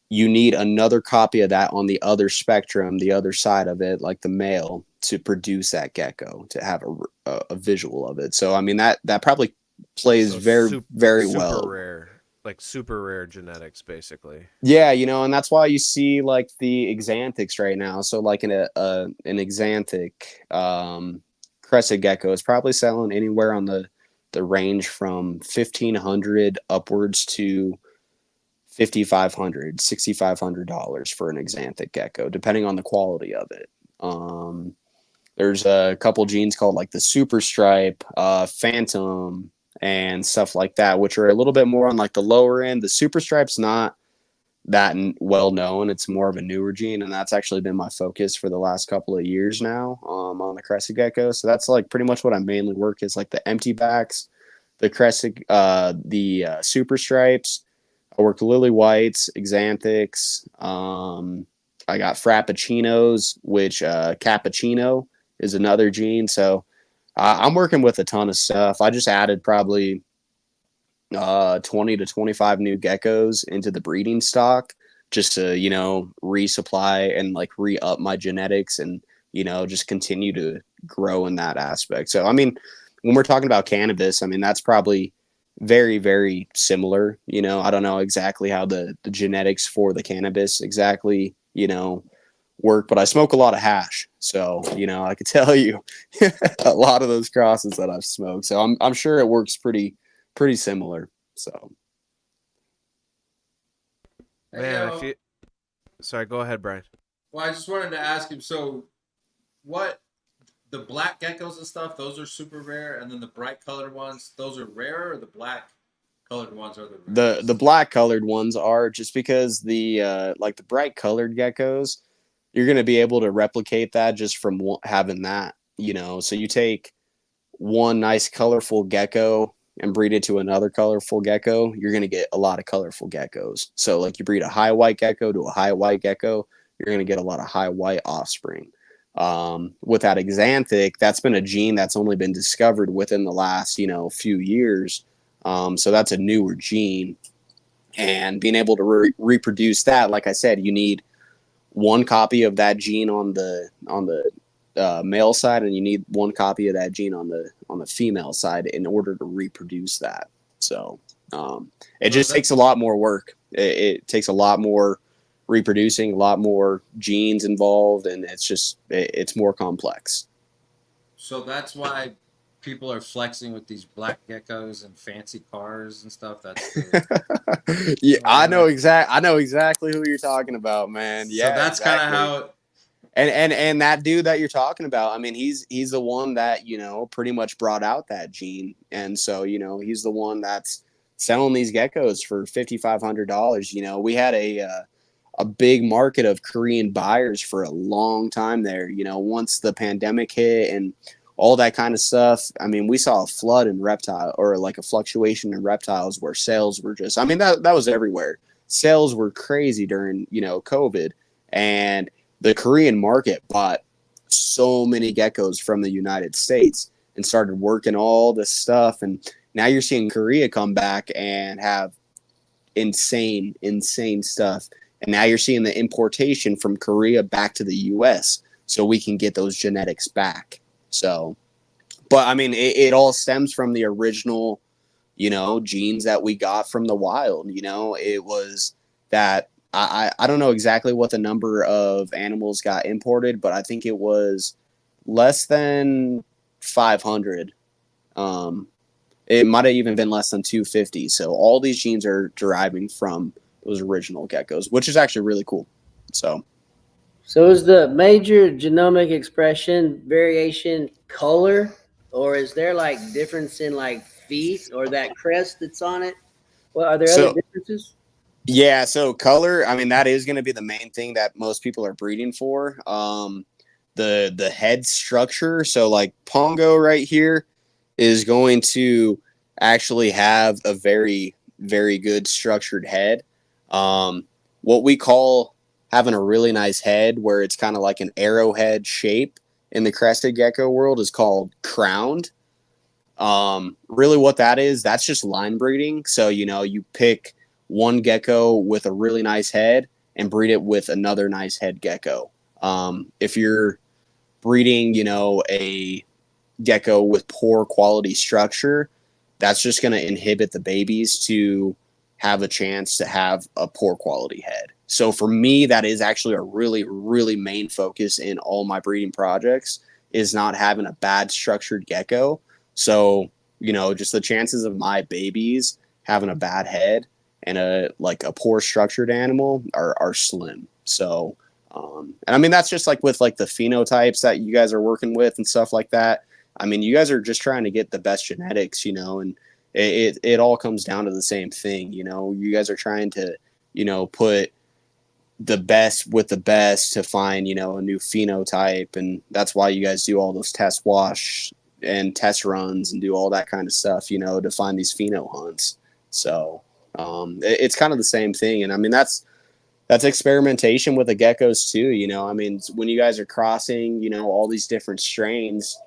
you need another copy of that on the other spectrum, the other side of it, like the male, to produce that gecko, to have a visual of it. So, I mean, that probably plays very well. Super rare genetics, basically. Yeah, and that's why you see like the exanthics right now. So like an exanthic crested gecko is probably selling anywhere on the range from $1,500 upwards to $5,500, $6,500 for an exanthic gecko, depending on the quality of it. There's a couple genes called like the super stripe, phantom, and stuff like that, which are a little bit more on like the lower end. The super stripe's not that well known. It's more of a newer gene, and that's actually been my focus for the last couple of years now on the crested gecko. So that's like pretty much what I mainly work is like the empty backs, the crested, the super stripes. I work lily whites, exanthics. I got frappuccinos, which cappuccino is another gene. So I'm working with a ton of stuff. I just added probably 20 to 25 new geckos into the breeding stock just to, resupply and like re-up my genetics and, just continue to grow in that aspect. So, I mean, when we're talking about cannabis, I mean, that's probably very, very similar. You know, I don't know exactly how the genetics for the cannabis exactly, you know, work, but I smoke a lot of hash. So, you know, I could tell you a lot of those crosses that I've smoked. So I'm sure it works pretty similar. So Hey, Man, if you sorry, go ahead, Brian. well, I just wanted to ask him. So, what the black geckos and stuff? Those are super rare, and then the bright colored ones, those are rare, or the black colored ones are the the rarest? black colored ones are just because the like the bright colored geckos, you're going to be able to replicate that just from having that, you know. So you take one nice colorful gecko and breed it to another colorful gecko, you're going to get a lot of colorful geckos. So like you breed a high white gecko to a high white gecko, you're going to get a lot of high white offspring. With that exanthic, that's been a gene that's only been discovered within the last, you know, few years. So that's a newer gene, and being able to reproduce that, like I said, you need one copy of that gene on the male side, and you need one copy of that gene on the female side in order to reproduce that. So it So just that takes a lot more work. It takes a lot more reproducing, a lot more genes involved, and it's more complex. so that's why people are flexing with these black geckos and fancy cars and stuff. That's the Yeah, uh, I know exactly who you're talking about, man. so Yeah, that's kind of exactly. how. And that dude that you're talking about, I mean, he's the one that, you know, pretty much brought out that gene. And so, you know, he's the one that's selling these geckos for $5,500. You know, we had a big market of Korean buyers for a long time there. You know, once the pandemic hit and all that kind of stuff, I mean, we saw a flood in reptile, or like a fluctuation in reptiles, where sales were just, I mean, that was everywhere. Sales were crazy during, you know, COVID. And the Korean market bought so many geckos from the United States and started working all this stuff. And now you're seeing Korea come back and have insane stuff. And now you're seeing the importation from Korea back to the US so we can get those genetics back. So, but I mean, it all stems from the original, you know, genes that we got from the wild. You know, it was that I don't know exactly what the number of animals got imported, but I think it was less than 500. Um, it might have even been less than 250. So all these genes are deriving from those original geckos, which is actually really cool. So So is the major genomic expression variation color, or is there like difference in like feet or that crest that's on it? Well, are there other so differences? yeah, so color, I mean, that is going to be the main thing that most people are breeding for. The head structure. So like Pongo right here is going to actually have a very, very good structured head. What we call having a really nice head, where it's kind of like an arrowhead shape in the crested gecko world, is called crowned. Really, what that is, that's just line breeding. So, you know, you pick one gecko with a really nice head and breed it with another nice head gecko. If you're breeding, you know, a gecko with poor quality structure, that's just going to inhibit the babies to have a chance to have a poor quality head. So for me, that is actually a really, really main focus in all my breeding projects, is not having a bad structured gecko. So, you know, just the chances of my babies having a bad head and a poor structured animal are slim. So, and I mean, that's just like with like the phenotypes that you guys are working with and stuff like that. I mean, you guys are just trying to get the best genetics, you know, and it all comes down to the same thing. You know, you guys are trying to, you know, put the best with the best to find, you know, a new phenotype. And that's why you guys do all those test wash and test runs and do all that kind of stuff, you know, to find these pheno hunts. So it's kind of the same thing. And I mean, that's experimentation with the geckos too. You know, I mean, when you guys are crossing, you know, all these different strains,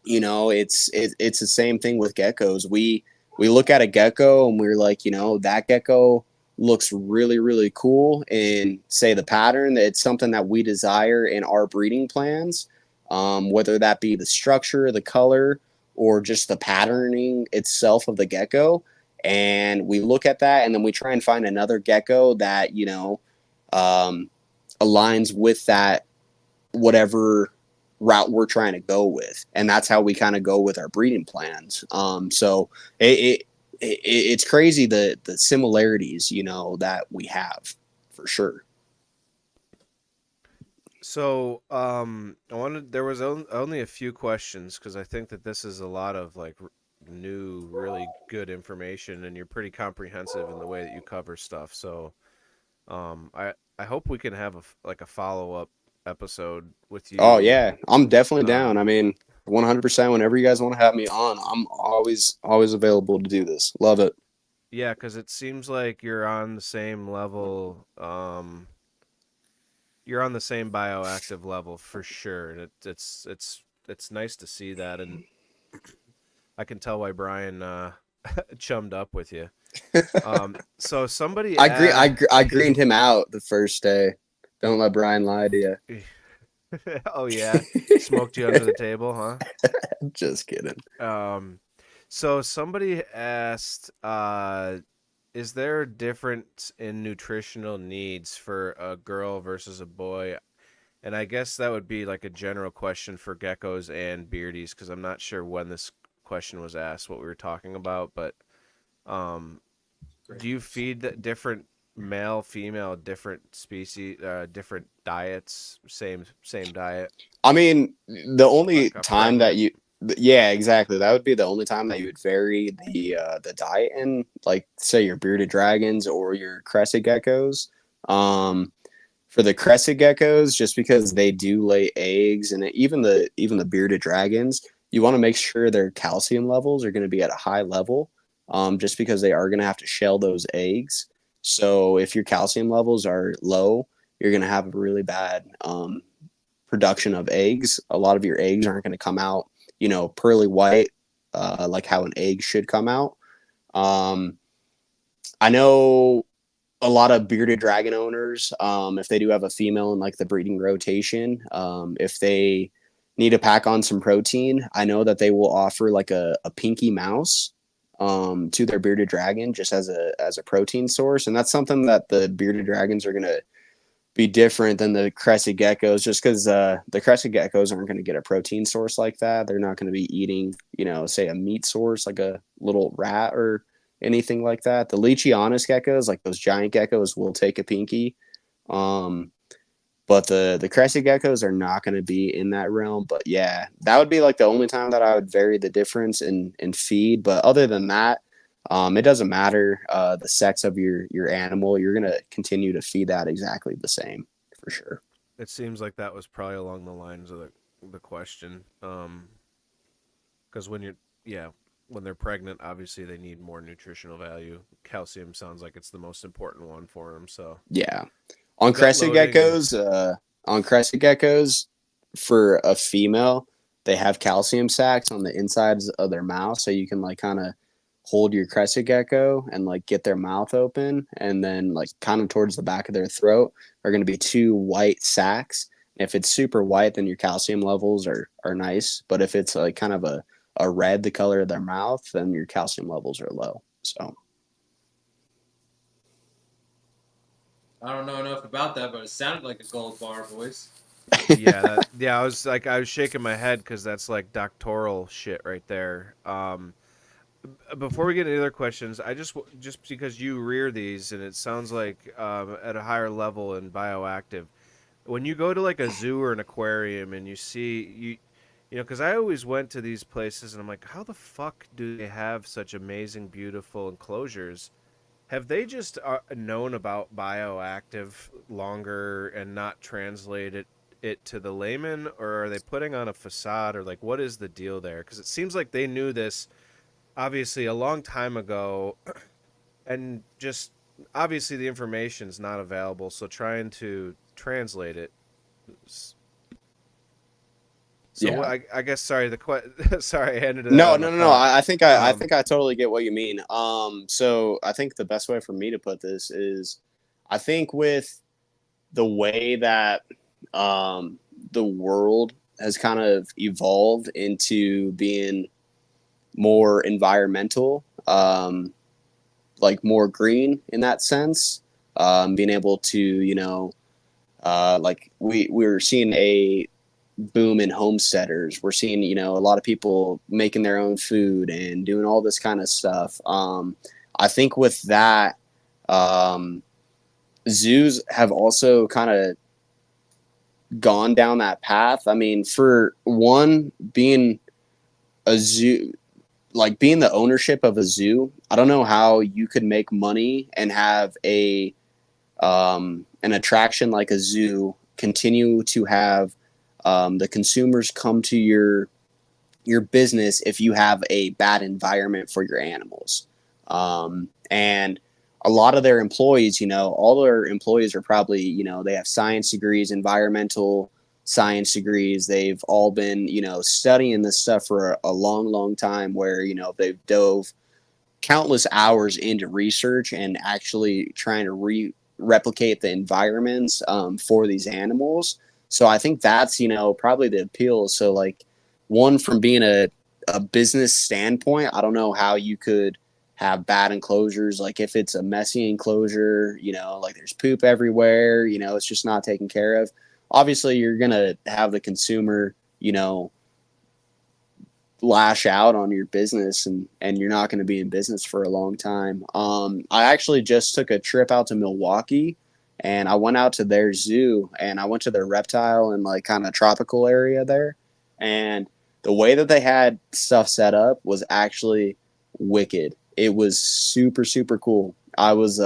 you know, it's the same thing with geckos. We look at a gecko and we're like, you know, that gecko looks really, really cool, and say the pattern, it's something that we desire in our breeding plans, whether that be the structure, the color, or just the patterning itself of the gecko. And we look at that, and then we try and find another gecko that, aligns with that, whatever route we're trying to go with. And that's how we kind of go with our breeding plans. So it's crazy the similarities, that we have for sure. So, there was only a few questions because I think that this is a lot of like new, really good information, and you're pretty comprehensive in the way that you cover stuff. So, I hope we can have a follow up episode with Oh you. yeah, I'm definitely down. I Um, mean, 100%. Whenever you guys want to have me on, I'm always available to do this. Love it. yeah, because it seems like you're on the same level. You're on the same bioactive level for sure, and it's nice to see that, and I can tell why Brian chummed up with you. So somebody I greened him out the first day. Don't let Brian lie to oh yeah, you. smoked you under the table, huh? Just kidding. So somebody asked, is there a difference in nutritional needs for a girl versus a boy? And I guess that would be like a general question for geckos and beardies, because I'm not sure when this question was asked, what we were talking about, but um, do you feed different male, female, different species, different diets, same diet, I mean, the only like a time that pregnant? you, yeah, exactly. That would be the only time that you would vary the diet in, like say your bearded dragons or your crested geckos. Um, for the crested geckos, just because they do lay eggs, and even the bearded dragons, you want to make sure their calcium levels are going to be at a high level, just because they are going to have to shell those eggs. So if your calcium levels are low, you're going to have a really bad production of eggs. A lot of your eggs aren't going to come out, pearly white, like how an egg should come out. Um, I know a lot of bearded dragon owners, if they do have a female in like the breeding rotation, if they need to pack on some protein, I know that they will offer like a pinky mouse to their bearded dragon just as a protein source, and that's something that the bearded dragons are gonna be different than the crested geckos, just because the crested geckos aren't going to get a protein source like that. They're not going to be eating, say a meat source like a little rat or anything like that. The Leachianus geckos, like those giant geckos, will take a pinky. But the crested geckos are not going to be in that realm. But yeah, that would be like the only time that I would vary the difference in feed. But other than that, it doesn't matter the sex of your animal. You're gonna continue to feed that exactly the same for sure. It seems like that was probably along the lines of the question. Because when they're pregnant, obviously they need more nutritional value. Calcium sounds like it's the most important one for them. So Yeah, on gut crested loading and geckos, for a female, they have calcium sacs on the insides of their mouth, so you can like kind of hold your crested gecko and like get their mouth open, and then like kind of towards the back of their throat are going to be two white sacs. If it's super white, then your calcium levels are nice, but if it's like kind of a red, the color of their mouth, then your calcium levels are low. So I don't know enough about that, but it sounded like a gold bar, boys. I was shaking my head because that's like doctoral shit right there. Before we get into other questions, I just because you rear these and it sounds like at a higher level in bioactive, when you go to like a zoo or an aquarium and you see because I always went to these places and I'm like, how the fuck do they have such amazing, beautiful enclosures? Have they just known about bioactive longer and not translated it to the layman, or are they putting on a facade, or like what is the deal there? Because it seems like they knew this obviously a long time ago, and just obviously the information's not available, so trying to translate it. So yeah. I guess sorry sorry, I ended that No, on a no, no, no. thought. I Um, think I totally get what you mean. So I think the best way for me to put this is, I think with the way that the world has kind of evolved into being more environmental, like more green in that sense. Being able to, like we're seeing a boom in homesteaders. We're seeing, a lot of people making their own food and doing all this kind of stuff. I think with that, zoos have also kind of gone down that path. I mean, for one, being a zoo, like being the ownership of a zoo, I don't know how you could make money and have an attraction like a zoo continue to have the consumers come to your business if you have a bad environment for your animals. And a lot of their employees, all their employees are probably, they have science degrees, environmental science degrees. They've all been, studying this stuff for a long, long time where, they've dove countless hours into research and actually trying to replicate the environments for these animals. So I think that's, probably the appeal. So like one from being a business standpoint, I don't know how you could have bad enclosures. Like if it's a messy enclosure, like there's poop everywhere, it's just not taken care of. Obviously you're going to have the consumer, lash out on your business and you're not going to be in business for a long time. I actually just took a trip out to Milwaukee and I went out to their zoo and I went to their reptile and like kind of tropical area there. And the way that they had stuff set up was actually wicked. It was super, super cool. I was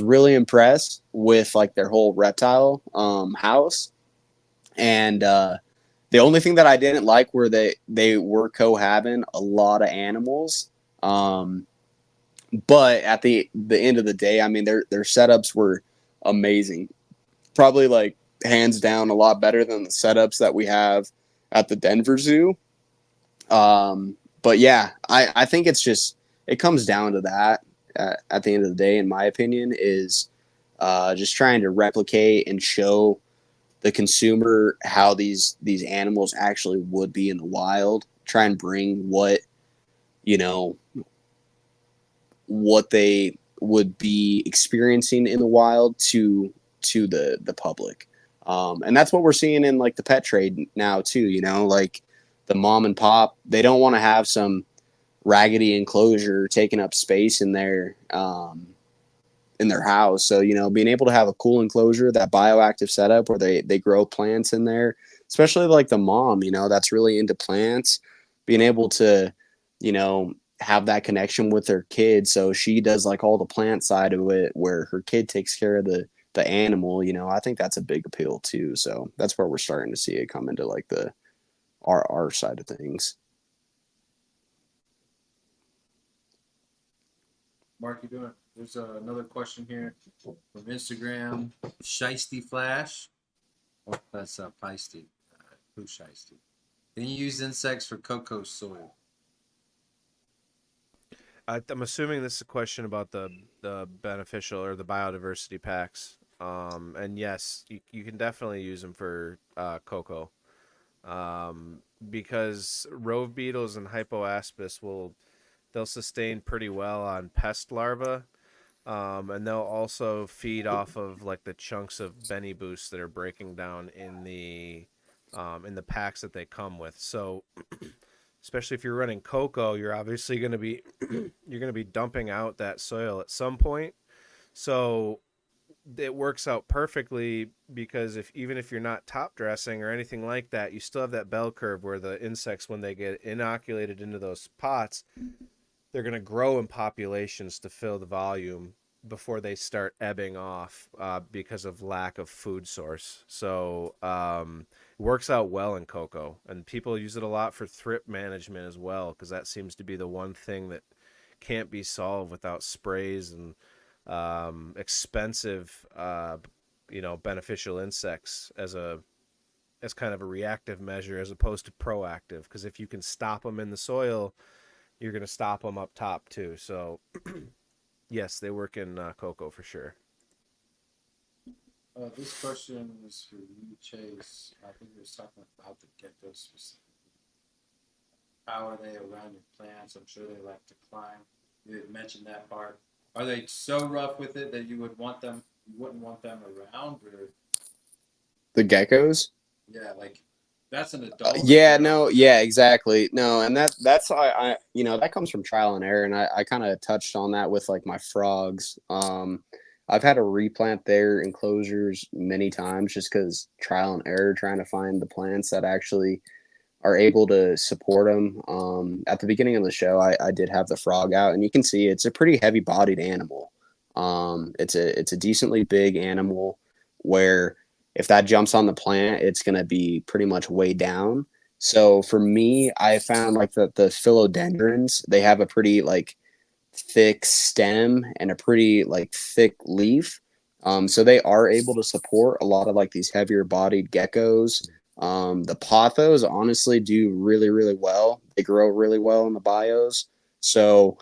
really impressed with like their whole reptile, house. And, the only thing that I didn't like were they were cohabiting a lot of animals. But at the end of the day, I mean their setups were amazing. Probably like hands down a lot better than the setups that we have at the Denver Zoo. But yeah, I think it comes down to that at the end of the day, in my opinion, is just trying to replicate and show the consumer how these animals actually would be in the wild. Try and bring you know what they would be experiencing in the wild to the public. And that's what we're seeing in like the pet trade now too, like the mom and pop, they don't want to have some raggedy enclosure taking up space in their house. So, being able to have a cool enclosure, that bioactive setup where they grow plants in there, especially like the mom, that's really into plants, being able to, have that connection with her kid. So she does like all the plant side of it where her kid takes care of the animal, I think that's a big appeal too. So that's where we're starting to see it come into like our side of things. Mark, you doing? There's another question here from Instagram. Shiesty Flash. Oh, that's feisty. Who's shiesty? Can you use insects for cocoa soil? I'm assuming this is a question about the beneficial or the biodiversity packs. And yes, you can definitely use them for cocoa. Because rove beetles and hypoaspis they'll sustain pretty well on pest larvae. And they'll also feed off of like the chunks of Benny Boost that are breaking down in the packs that they come with. So especially if you're running cocoa, you're obviously going to be you're going to be dumping out that soil at some point. So it works out perfectly because even if you're not top dressing or anything like that, you still have that bell curve where the insects, when they get inoculated into those pots, they're going to grow in populations to fill the volume before they start ebbing off because of lack of food source. So it works out well in cocoa, and people use it a lot for thrip management as well, because that seems to be the one thing that can't be solved without sprays and expensive, beneficial insects as kind of a reactive measure as opposed to proactive. Because if you can stop them in the soil, you're going to stop them up top too. So yes, they work in cocoa for sure. This question is for you, Chase. I think he was talking about the geckos specifically. How are they around your plants? I'm sure they like to climb. You had mentioned that part. Are they so rough with it that you wouldn't want them around, or The geckos. yeah, like that's an adult. If Yeah, they're no, on- yeah, exactly. No, and that's why that comes from trial and error, and I kind of touched on that with like my frogs. I've had to replant their enclosures many times just because trial and error, trying to find the plants that actually are able to support them. At the beginning of the show, I did have the frog out, and you can see it's a pretty heavy-bodied animal. It's a decently big animal where if that jumps on the plant, it's going to be pretty much way down. So for me, I found like the philodendrons, they have a pretty like thick stem and a pretty like thick leaf. So they are able to support a lot of like these heavier bodied geckos. The pothos honestly do really, really well. They grow really well in the bios. So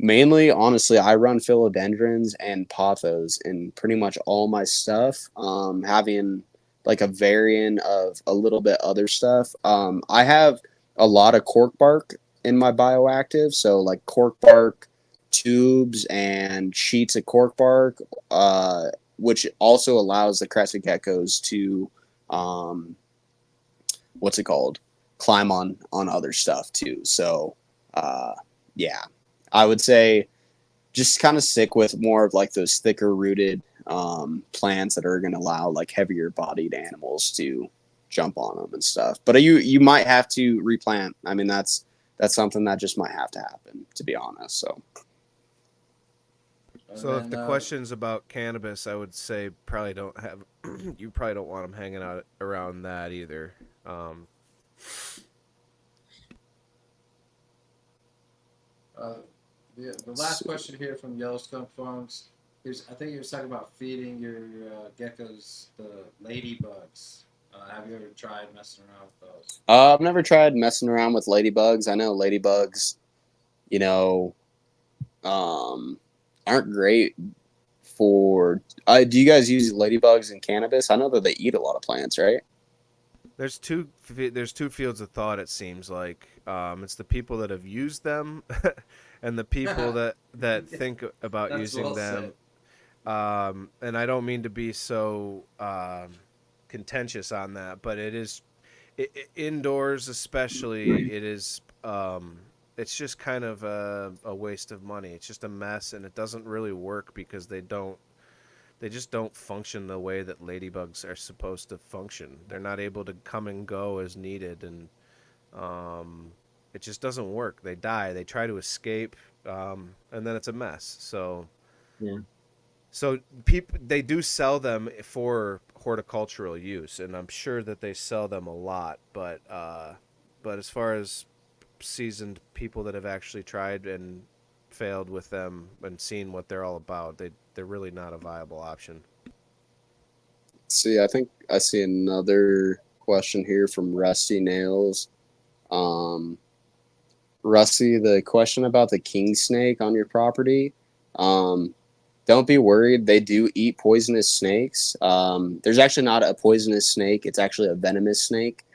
mainly, honestly, I run philodendrons and pothos in pretty much all my stuff. Having like a variant of a little bit other stuff. I have a lot of cork bark in my bioactive. So like cork bark tubes and sheets of cork bark, which also allows the crested geckos to what's it called, climb on other stuff too. So yeah, I would say just kind of stick with more of like those thicker rooted plants that are going to allow like heavier bodied animals to jump on them and stuff. But you might have to replant. I mean, that's something that just might have to happen, to be honest. So So if the question's about cannabis, I would say probably don't have. You probably don't want them hanging out around that either. The last question here from Yellowstone Farms. I think you were talking about feeding your geckos the ladybugs. Have you ever tried messing around with those? I've never tried messing around with ladybugs. I know ladybugs, you know, aren't great for. Do you guys use ladybugs in cannabis? I know that they eat a lot of plants, right? There's two fields of thought. It seems like it's the people that have used them, and the people that think about That's using well them. And I don't mean to be so contentious on that, but it is indoors, especially. It is. It's just kind of a waste of money. It's just a mess, and it doesn't really work because they just don't function the way that ladybugs are supposed to function. They're not able to come and go as needed, and it just doesn't work. They die. They try to escape, and then it's a mess. So, Yeah. so people, they do sell them for horticultural use, and I'm sure that they sell them a lot. But as far as seasoned people that have actually tried and failed with them and seen what they're all about, they're really not a viable option. See, I think I see another question here from Rusty Nails. Rusty, the question about the king snake on your property. Don't be worried. They do eat poisonous snakes. There's actually not a poisonous snake. It's actually a venomous snake.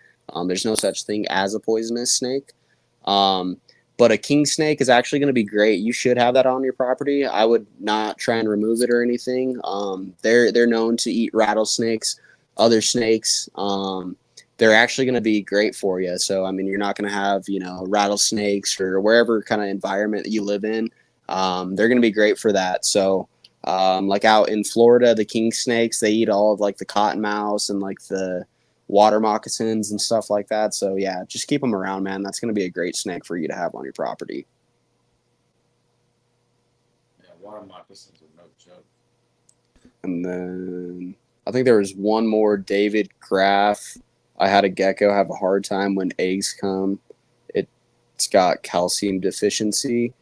There's no such thing as a poisonous snake. But a king snake is actually going to be great. You should have that on your property. I would not try and remove it or anything. They're known to eat rattlesnakes, other snakes. They're actually going to be great for you. So I mean, you're not going to have rattlesnakes or wherever kind of environment that you live in. They're going to be great for that. So like out in Florida, the king snakes, they eat all of like the cottonmouths and like the water moccasins and stuff like that. So yeah, just keep them around, man. That's going to be a great snake for you to have on your property. Yeah, water moccasins are no joke. And then I think there was one more, David Graff. I had a gecko have a hard time when eggs come. It's got calcium deficiency.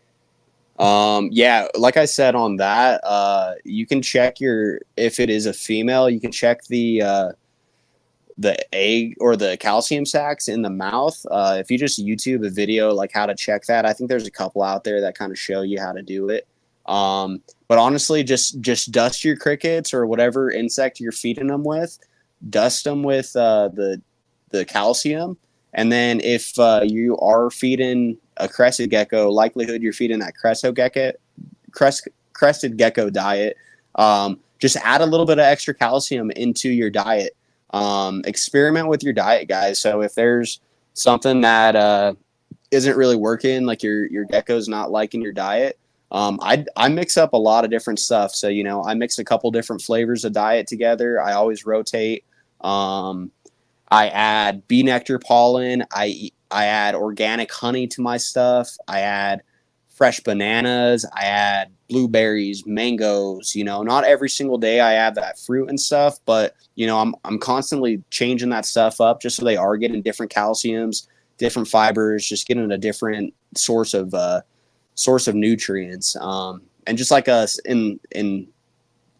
Yeah, like I said on that, you can check if it is a female, you can check the egg or the calcium sacs in the mouth. If you just YouTube a video like how to check that, I think there's a couple out there that kind of show you how to do it. But honestly, just dust your crickets or whatever insect you're feeding them with, dust them with the calcium, And then if you are feeding a crested gecko, likelihood you're feeding that crested gecko diet. Just add a little bit of extra calcium into your diet. Experiment with your diet, guys. So if there's something that isn't really working, like your gecko's not liking your diet, I mix up a lot of different stuff. So I mix a couple different flavors of diet together. I always rotate. I add bee nectar pollen. I add organic honey to my stuff. I add fresh bananas. I add blueberries, mangoes. Not every single day I add that fruit and stuff, but I'm constantly changing that stuff up just so they are getting different calciums, different fibers, just getting a different source of nutrients. And just like us in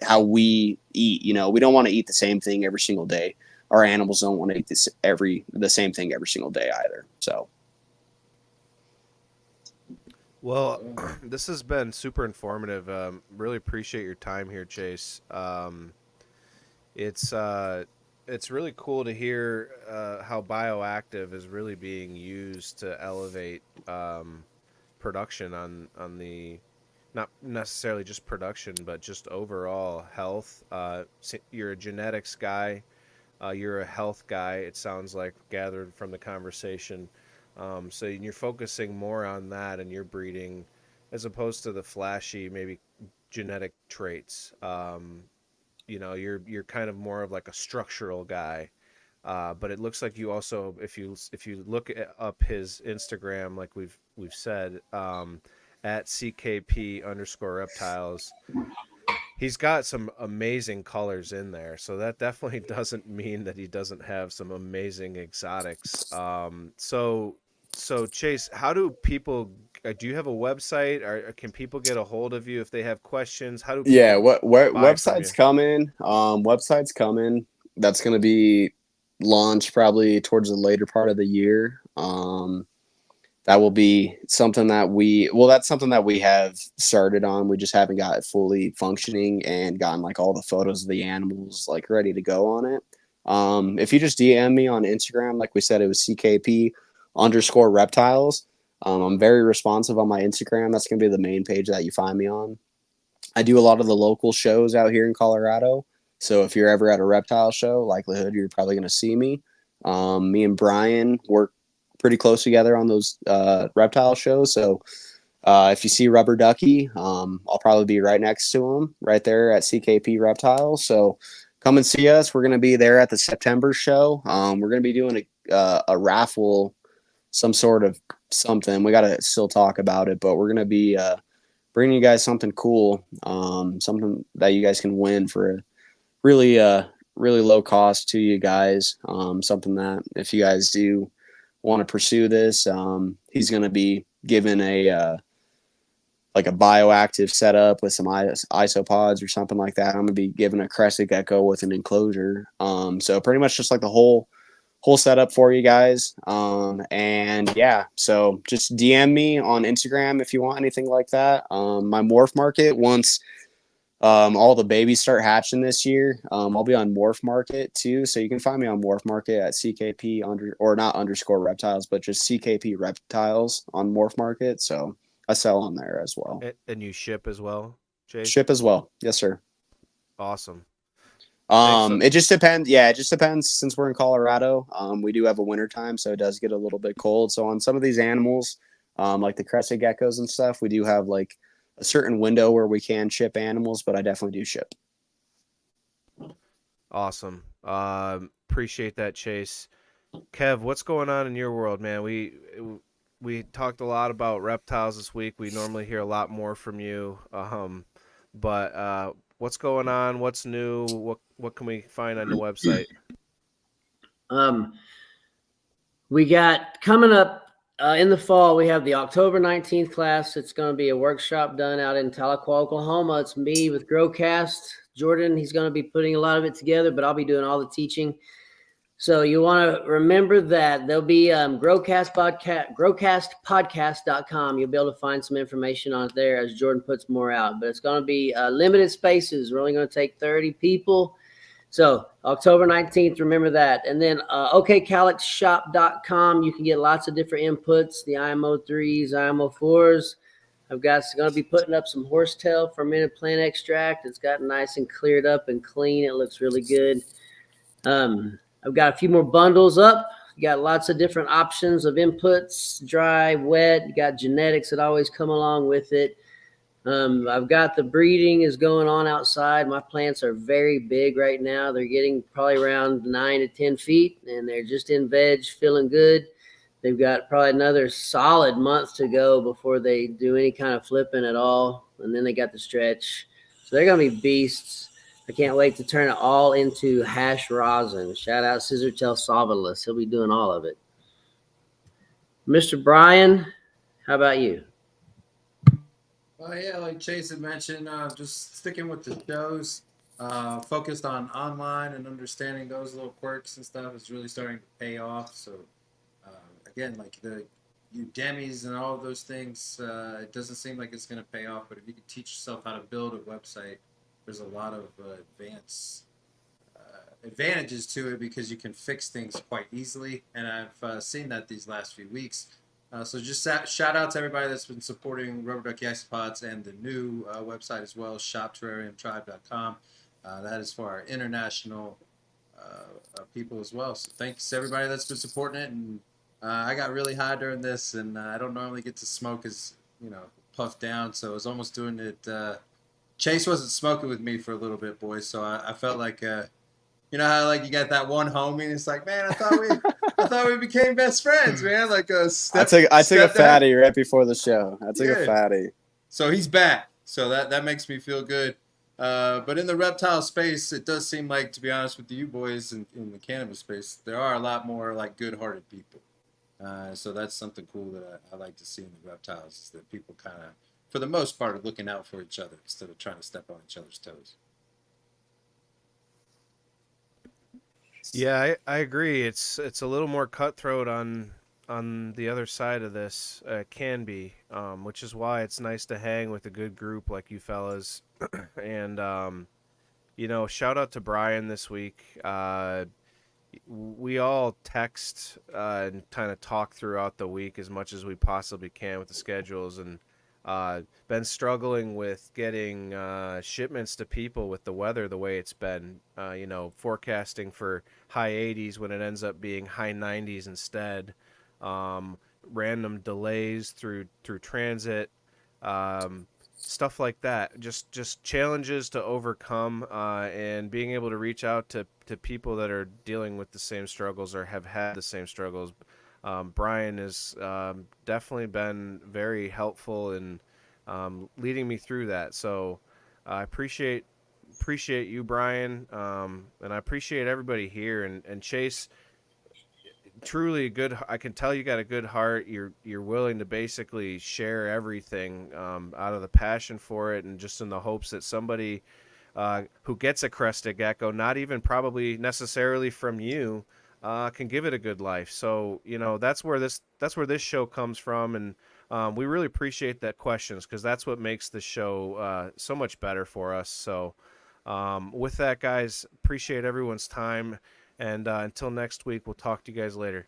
how we eat, we don't want to eat the same thing every single day. Our animals don't want to eat the same thing every single day either. So. Well, this has been super informative. Really appreciate your time here, Chase. It's really cool to hear how Bioactive is really being used to elevate production on the, not necessarily just production, but just overall health. You're a genetics guy. You're a health guy, it sounds like, gathered from the conversation. So you're focusing more on that and your breeding as opposed to the flashy, maybe genetic traits. You're kind of more of like a structural guy. But it looks like you also, if you look up his Instagram, like we've said, at CKP_reptiles, he's got some amazing colors in there, so that definitely doesn't mean that he doesn't have some amazing exotics. So Chase, how do people? Do you have a website, or can people get a hold of you if they have questions? How do people Yeah, buy from website's you? coming. Website's coming. That's going to be launched probably towards the later part of the year. That will be something that's something that we have started on. We just haven't got it fully functioning and gotten like all the photos of the animals like ready to go on it. If you just DM me on Instagram, like we said, it was CKP_reptiles. I'm very responsive on my Instagram. That's going to be the main page that you find me on. I do a lot of the local shows out here in Colorado. So if you're ever at a reptile show, likelihood you're probably going to see me. Me and Brian work pretty close together on those reptile shows. So if you see Rubber Ducky, I'll probably be right next to him, right there at CKP Reptiles. So come and see us. We're going to be there at the September show. We're going to be doing a raffle, some sort of something. We got to still talk about it, but we're going to be bringing you guys something cool, something that you guys can win for a really low cost to you guys. Something that if you guys do want to pursue this, he's going to be given a bioactive setup with some isopods or something like that. I'm going to be given a crested gecko with an enclosure. So pretty much just like the whole setup for you guys. And yeah, so just DM me on Instagram if you want anything like that. My morph market, once all the babies start hatching this year, I'll be on Morph Market too. So you can find me on Morph Market at CKP not underscore reptiles, but just CKP Reptiles on Morph Market. So I sell on there as well. And you ship as well, Chase? Ship as well. Yes, sir. Awesome. It just depends. Yeah, it just depends. Since we're in Colorado, we do have a winter time, so it does get a little bit cold. So on some of these animals, like the crested geckos and stuff, we do have like a certain window where we can ship animals, but I definitely do ship. Awesome. Appreciate that, Chase. Kev, what's going on in your world, man? We talked a lot about reptiles this week. We normally hear a lot more from you. But what's going on? What's new? What can we find on the website? We got coming up in the fall, we have the October 19th class. It's going to be a workshop done out in Tahlequah, Oklahoma. It's me with GrowCast. Jordan, he's going to be putting a lot of it together, but I'll be doing all the teaching. So you want to remember that there'll be growcastpodcast.com. You'll be able to find some information on it there as Jordan puts more out. But it's going to be limited spaces. We're only going to take 30 people. So October 19th, remember that. And then okcalyxshop.com, you can get lots of different inputs, the IMO3s, IMO4s. I've got going to be putting up some horsetail fermented plant extract. It's gotten nice and cleared up and clean. It looks really good. I've got a few more bundles up. You got lots of different options of inputs, dry, wet. You got genetics that always come along with it. I've got the breeding is going on outside. My plants are very big right now. They're getting probably around 9 to 10 feet, and they're just in veg, feeling good. They've got probably another solid month to go before they do any kind of flipping at all. And then they got the stretch. So they're going to be beasts. I can't wait to turn it all into hash rosin. Shout out Scissortail Solidus. He'll be doing all of it. Mr. Brian, how about you? Yeah, like Chase had mentioned, just sticking with the shows, focused on online and understanding those little quirks and stuff is really starting to pay off. So, again, like the Udemy's and all of those things, it doesn't seem like it's going to pay off. But if you can teach yourself how to build a website, there's a lot of advantages to it because you can fix things quite easily. And I've seen that these last few weeks. So just shout out to everybody that's been supporting Rubber Ducky Isopods and the new website as well, shopterrariumtribe.com. That is for our international people as well. So thanks to everybody that's been supporting it. And I got really high during this, and I don't normally get to smoke as, puffed down. So I was almost doing it. Chase wasn't smoking with me for a little bit, boys. So I felt like, you know how like you got that one homie, and it's like, man, I thought we became best friends, man. Like I took a fatty right before the show. I took a fatty. So he's back. So that makes me feel good. But in the reptile space, it does seem like, to be honest with you boys, in the cannabis space, there are a lot more like good-hearted people. So that's something cool that I like to see in the reptiles, is that people kind of, for the most part, are looking out for each other instead of trying to step on each other's toes. Yeah, I agree. It's a little more cutthroat on the other side of this. Can be, which is why it's nice to hang with a good group like you fellas. And shout out to Brian this week. We all text and kind of talk throughout the week as much as we possibly can with the schedules, and been struggling with getting shipments to people with the weather the way it's been. Forecasting for high 80s when it ends up being high 90s instead. Random delays through transit, stuff like that. Just challenges to overcome, and being able to reach out to people that are dealing with the same struggles or have had the same struggles. Brian has definitely been very helpful in leading me through that. So I appreciate you, Brian, and I appreciate everybody here. And Chase, truly good. I can tell you got a good heart. You're willing to basically share everything out of the passion for it, and just in the hopes that somebody who gets a crested gecko, not even probably necessarily from you, can give it a good life. So that's where this show comes from, and we really appreciate that questions, because that's what makes the show so much better for us. So with that, guys, appreciate everyone's time, and until next week, we'll talk to you guys later.